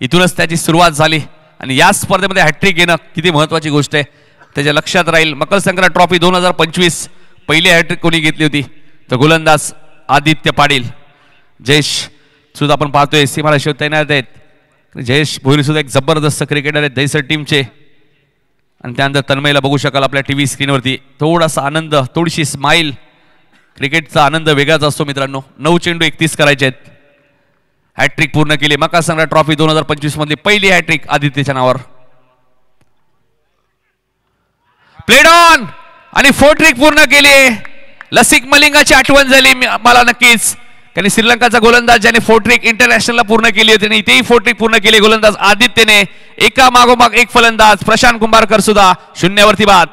इथूनच त्याची सुरुवात झाली आणि या स्पर्धेमध्ये हॅट्रिक घेणं किती महत्वाची गोष्ट आहे त्याच्या लक्षात राहील. मकर संक्रांत ट्रॉफी 2025 पहिली हॅट्रिक कोणी घेतली होती तर गोलंदाज आदित्य पाटील. जयेश सुद्धा आपण पाहतोय सीमाला शेव तैनात आहेत. जयेश भोईर सुद्धा एक जबरदस्त क्रिकेटर आहेत दहिसर टीमचे. आणि त्यानंतर तन्मयला बघू शकाल आपल्या टीव्ही स्क्रीनवरती. थोडासा आनंद, थोडीशी स्माईल. क्रिकेटचा आनंद वेगळाच असतो मित्रांनो. 9 चेंडू 31 करायचे आहेत. हॅट्रिक पूर्ण केली. मकर संक्रांत ट्रॉफी 2025 मधली पहिली हॅट्रिक आदित्यच्या नावावर. प्लेड ऑन आणि 4 ट्रिक पूर्ण केली. लसिक मलिंगाची आठवण झाली मला नक्कीच. त्यांनी श्रीलंकाचा गोलंदाज ज्याने 4 ट्रिक इंटरनॅशनलला पूर्ण केली होती आणि इथेही 4 ट्रिक पूर्ण केली गोलंदाज आदित्यने. एका मागोमाग एक फलंदाज प्रशांत कुंभारकर सुद्धा शून्यावरती बाद.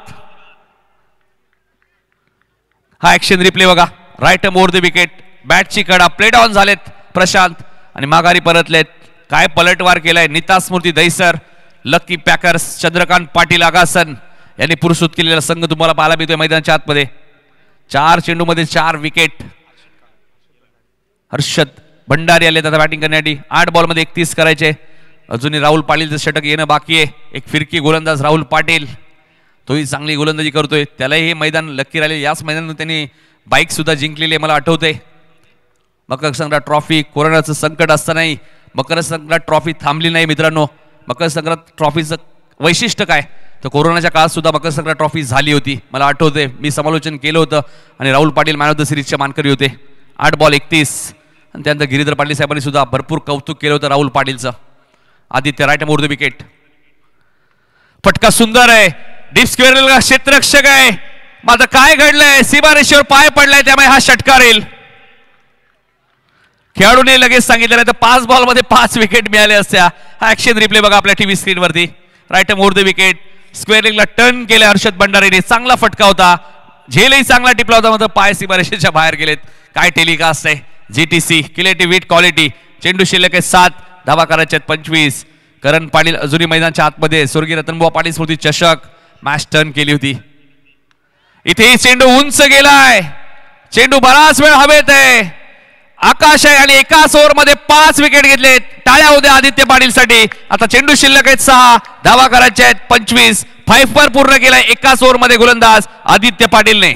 हा ऍक्शन रिप्ले बघा. Right over the wicket. बॅटची कडा. प्लेड ऑन झालेत प्रशांत आणि माघारी परतलेत. काय पलटवार केलाय. नीता स्मृती दहिसर, लकी पॅकर्स, चंद्रकांत पाटील आगासन यांनी पुरस्कृत केलेला संघ तुम्हाला पाहायला मिळतोय मैदानाच्या आतमध्ये. 4 चेंडूमध्ये 4 विकेट. हर्षद भंडारी आले आता बॅटिंग करण्यासाठी. 8 बॉलमध्ये 31 करायचे. अजूनही राहुल पाटीलचं षटक येणं बाकी आहे. एक फिरकी गोलंदाज राहुल पाटील, तोही चांगली गोलंदाजी करतोय. त्यालाही हे मैदान लकी राहिले. याच मैदानात त्यांनी बाईक सुद्धा जिंकलेली आहे मला आठवतंय. मकर संक्रांत ट्रॉफी कोरोनाचं संकट असतानाही मकर संक्रांत ट्रॉफी थांबली नाही मित्रांनो. मकर संक्रांत ट्रॉफीचं वैशिष्ट्य काय तर कोरोनाच्या काळात सुद्धा मकर संक्रांत ट्रॉफी झाली होती मला आठवते. मी समालोचन केलं होतं आणि Rahul Patil man of the सिरीजच्या मानकरी होते. 8 बॉल 31 आणि त्यानंतर गिरीधर पाटील साहेबांनी सुद्धा भरपूर कौतुक केलं होतं राहुल पाटीलचं. Aditya right over the wicket. फटका सुंदर आहे. डीप स्क्वेअरला क्षेत्ररक्षक आहे. माझं काय घडलंय. सीमारेषेवर पाय पडलाय त्यामुळे हा षटकार येईल. खेळाडूने लगेच सांगितलं तर 5 बॉलमध्ये 5 विकेट मिळाले असत्या. हा ऍक्शन रिप्ले बघा आपल्या टीव्ही स्क्रीनवरती. Right over the wicket. स्क्वेअरिंगला टर्न केले हर्षद भंडारीने. चांगला फटका होता. झेलही चांगला टिपला होता मात्र पाय सीमारेषेच्या बाहेर गेलेत. काय टेलिकास्ट आहे. जीटीसी क्रिएटिव्ह विट क्वालिटी. चेंडू शिल्लक आहे 7. धावा करायचे आहेत 25. करण पाटील अजूनही मैदानाच्या आतमध्ये. स्वर्गीय रतनबुवा पाटील स्मृती चषक मॅच टर्न केली होती. इथेही चेंडू उंच गेलाय. चेंडू बराच वेळ हवेत आहे. आकाश आहे आणि एकाच ओव्हरमध्ये 5 विकेट घेतलेत. टाळ्या होत्या आदित्य पाटीलसाठी. आता चेंडू शिल्लक आहेत 6. धावा करायचे आहेत 25. 5 पूर्ण केलाय एकाच ओव्हरमध्ये गोलंदाज आदित्य पाटीलने.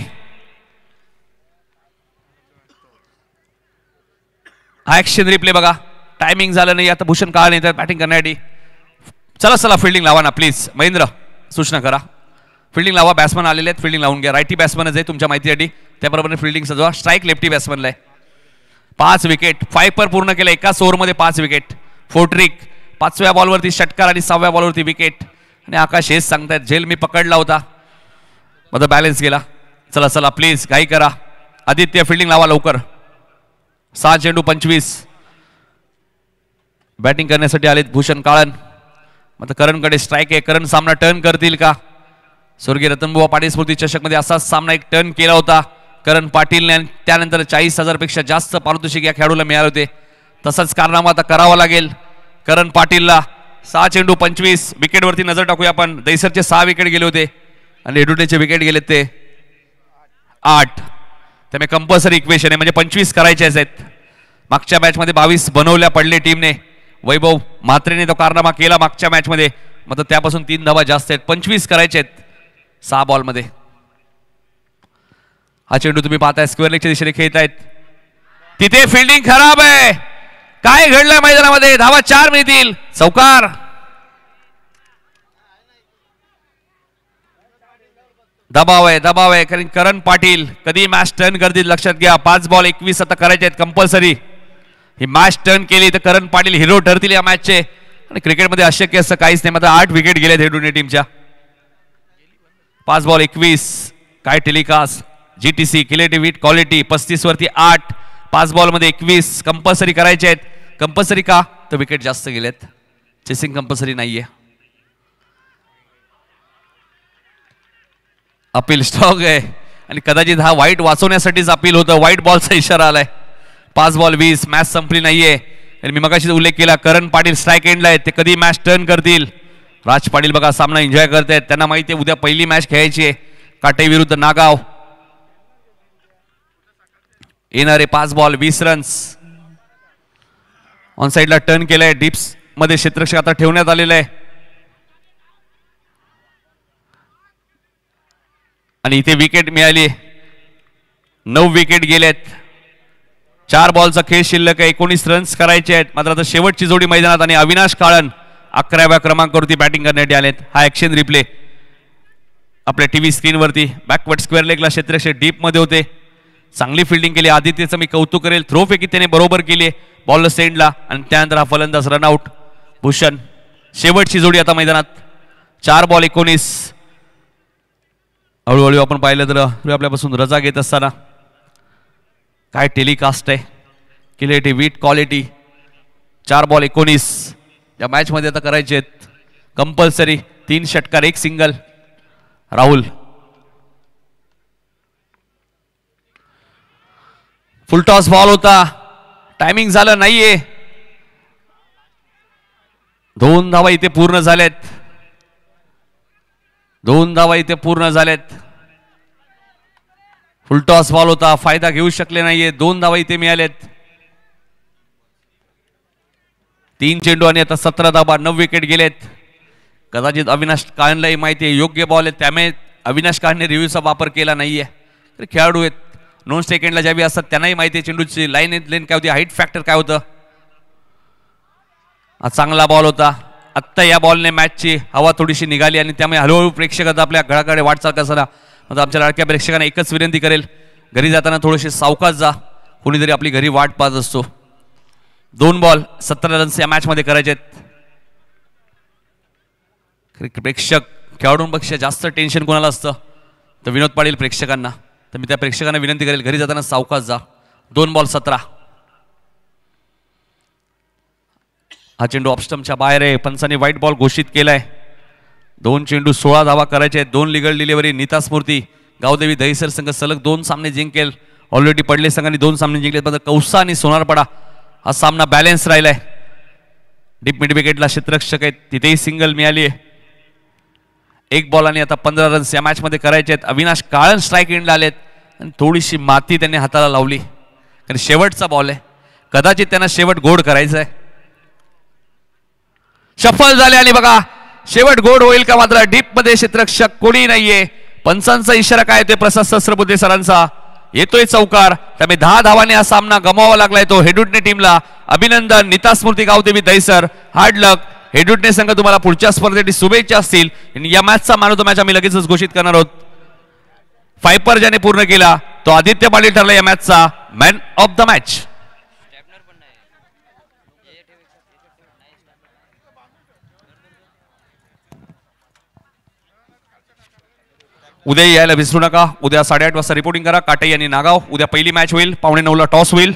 हा ऍक्शन रिप्ले बघा. टायमिंग झालं नाही. आता भूषण काळ नाही बॅटिंग करण्यासाठी. चला फिल्डिंग लावा ना प्लीज. महेंद्र सूचना करा. फिल्डिंग लावा. बॅट्समन आलेले आहेत. फिल्डिंग लावून घ्या. रायटी बॅट्समनच आहे तुमच्या माहितीसाठी. त्याप्रमाणे फिल्डिंग सजवा. स्ट्राईक लेफ्टी बॅट्समनला आहे. 5 विकेट. 5 पूर्ण केलं एकाच ओव्हरमध्ये 5 विकेट. 4 ट्रिक. 5व्या बॉलवरती षटकार आणि 6व्या बॉलवरती विकेट. आणि आकाश हेच सांगतायत झेल मी पकडला होता माझा बॅलन्स गेला. चला प्लीज घाई करा. आदित्य फिल्डिंग लावा लवकर. 6 चेंडू 25. बॅटिंग करण्यासाठी आलेत भूषण काळन. मग करणकडे स्ट्राईक आहे. करण सामना टर्न करतील का. स्वर्गीय रतनबुवा पाटील स्मृती चषकमध्ये असाच सामना एक टर्न केला होता करण पाटीलने. त्यानंतर 40,000 पेक्षा जास्त पारितोषिक या खेळाडूला मिळाले होते. तसंच कारनामा आता करावा लागेल करण पाटीलला. 6 चेंडू 25. विकेटवरती नजर टाकूया आपण. दहिसरचे 6 विकेट गेले होते आणि एडुटेचे विकेट गेले ते 8. त्यामुळे कंपल्सरी इक्वेशन आहे म्हणजे 25 करायचे आहेत. मागच्या मॅचमध्ये 22 बनवल्या पडले टीमने. वैभव म्हात्रेने तो कारनामा केला मागच्या मॅचमध्ये. मग त्यापासून 3 धावा जास्त आहेत. 25 करायचे आहेत 6 बॉलमध्ये. हा चेंडू तुम्ही पाहताय स्क्वेअर लेगच्या दिशेने खेळत आहेत. तिथे फिल्डिंग खराब आहे. काय घडलंय मैदानामध्ये? धावा 4 मिळतील. चौकार. दबाव आहे कारण करण पाटील कधी मॅच टर्न करतील लक्षात घ्या. 5 बॉल 21 आता करायचे आहेत कंपल्सरी. ही मॅच टर्न केली तर करण पाटील हिरो ठरतील या मॅचचे. आणि क्रिकेटमध्ये अशक्य असं काहीच नाही. मात्र 8 विकेट गेलेत हेडुने टीमच्या. 5 बॉल 21. काय telecast. GTC creative with quality 35 वरती 8. 5 बॉल मध्ये 21 कंपल्सरी करायचे आहेत. कंपल्सरी का तर विकेट जास्त गेलेत. चेसिंग कंपल्सरी नाहीये. अपील स्ट्रॉंग आहे आणि कदाचित हा वाईट वाचवण्यासाठीच अपील होतं. व्हाईट बॉलचा इशारा आलाय. 5 बॉल 20. मॅच संपली नाहीये. आणि मी मगाशी उल्लेख केला करण पाटील स्ट्राईक एंडला आहेत. ते कधी मॅच टर्न करतील. राज पाटील बघा सामना एन्जॉय करतायत. त्यांना माहिती आहे उद्या पहिली मॅच खेळायची आहे काटे विरुद्ध नागाव. येणारे 5 बॉल 20 रन्स. ऑन साइडला टर्न केलंय. डिप्स मध्ये क्षेत्ररक्षक आता ठेवण्यात आलेलं आहे. आणि इथे विकेट मिळाली. 9 विकेट गेलेत. 4 बॉलचा खेळ शिल्लक आहे. 19 रन्स करायचे आहेत. मात्र आता शेवटची जोडी मैदानात आणि अविनाश काळन 11व्या क्रमांकावरती बॅटिंग करण्यासाठी आलेत. हा ॲक्शन रिप्ले आपल्या टीव्ही स्क्रीनवरती. बॅकवर्ड स्क्वेअर लेगला क्षेत्ररक्षक डीप मध्ये होते. चांगली फिल्डिंग केली. आदित्यचं मी कौतुक करेल. थ्रो फेकी त्याने बरोबर केली बॉल सेंडला. आणि त्यानंतर हा फलंदाज रनआउट भूषण. शेवटची जोडी आता मैदानात. 4 बॉल 19. हळूहळू आपण पाहिलं तर आपल्यापासून रजा घेत असताना काय टेलिकास्ट आहे. Creative with quality. 4 बॉल 19 या मॅच मध्ये आता करायचे आहेत कंपल्सरी. 3 षटकार 1 सिंगल. राहुल फुलटॉस बॉल होता. टायमिंग झालं नाहीये. 2 धावा इथे पूर्ण झाल्यात. 2 धावा इथे पूर्ण झाल्यात. फुलटॉस बॉल होता. फायदा घेऊ शकले नाहीये. 2 धावा इथे मिळाल्यात. 3 चेंडू आणि आता 17 धावा. 9 विकेट गेलेत. कदाचित अविनाश काळनलाही माहिती आहे योग्य बॉल आहे. त्यामुळे अविनाश काळने रिव्ह्यूचा वापर केला नाहीये. खेळाडू आहेत नॉन सेकंडला ज्यावी असतात त्यांनाही माहिती आहे चेंडूची लाईन लेन काय होती. हाईट फॅक्टर काय होतं. हा चांगला बॉल होता. आत्ता या बॉलने मॅचची हवा थोडीशी निघाली आणि त्यामुळे हळूहळू प्रेक्षक आता आपल्या घराकडे वाटचाल करताना आता आमच्या लाडक्या प्रेक्षकांना एकच विनंती करेल घरी जाताना थोडेसे सावकाश जा. कोणीतरी आपली घरी वाट पाहत असतो. 2 बॉल 17 रन्स या मॅच मध्ये करायचे आहेत. प्रेक्षक खेळाडूंपेक्षा जास्त टेन्शन कोणाला असतं तर विनोद पाटील प्रेक्षकांना. तर मी त्या प्रेक्षकांना विनंती करेल घरी जाताना सावकाश जा. 2 बॉल 17. हा चेंडू ऑफस्टम्पच्या बाहेर आहे. पंचांनी व्हाईट बॉल घोषित केलाय. 2 चेंडू 16 धावा करायचे आहेत. 2 लिगल डिलिव्हरी. नीता स्मृती गावदेवी दहिसर संघ सलग 2 सामने जिंकेल. ऑलरेडी पडले संघांनी 2 सामने जिंकले. मात्र कौसा आणि सोनारपाडा हा सामना बॅलन्स राहिलाय. डीप मिड विकेटला क्षेत्ररक्षक आहेत. तिथेही सिंगल मिळाली आहे. 1 बॉल आणि आता 15 रन्स या मॅच मध्ये करायचे आहेत. अविनाश काळन स्ट्राईक एंडला आलेत आणि थोडीशी माती त्यांनी हाताला लावली कारण शेवटचा बॉल आहे. कदाचित त्यांना शेवट गोड करायचा आहे. सफल झाले आणि बघा शेवट गोड होईल का. मात्र डीप मध्ये क्षेत्ररक्षक कोणी नाहीये. पंचांचा इशारा काय ते प्रसाद सहस्रबुद्धे सरांचा. येतोय चौकार. त्यामुळे 10 धावांनी हा सामना गमावा लागलाय तो हेडुटणे टीमला. अभिनंदन. नीता स्मृती गावदेवी दहिसर. हार्ड लक. हेडुटणे संघ तुम्हाला पुढच्या स्पर्धेसाठी शुभेच्छा असतील. या मॅचचा मॅन ऑफ द मॅच आम्ही लगेचच घोषित करणार आहोत. फायपर ज्याने पूर्ण केला तो आदित्य पाटील ठरला या मॅचचा मॅन ऑफ द मॅच. उद्या यायला विसरू नका. उद्या 8:30 वाजता रिपोर्टिंग करा. काटे आणि नागाव. उद्या पहिली मॅच होईल. 9:15 टॉस होईल.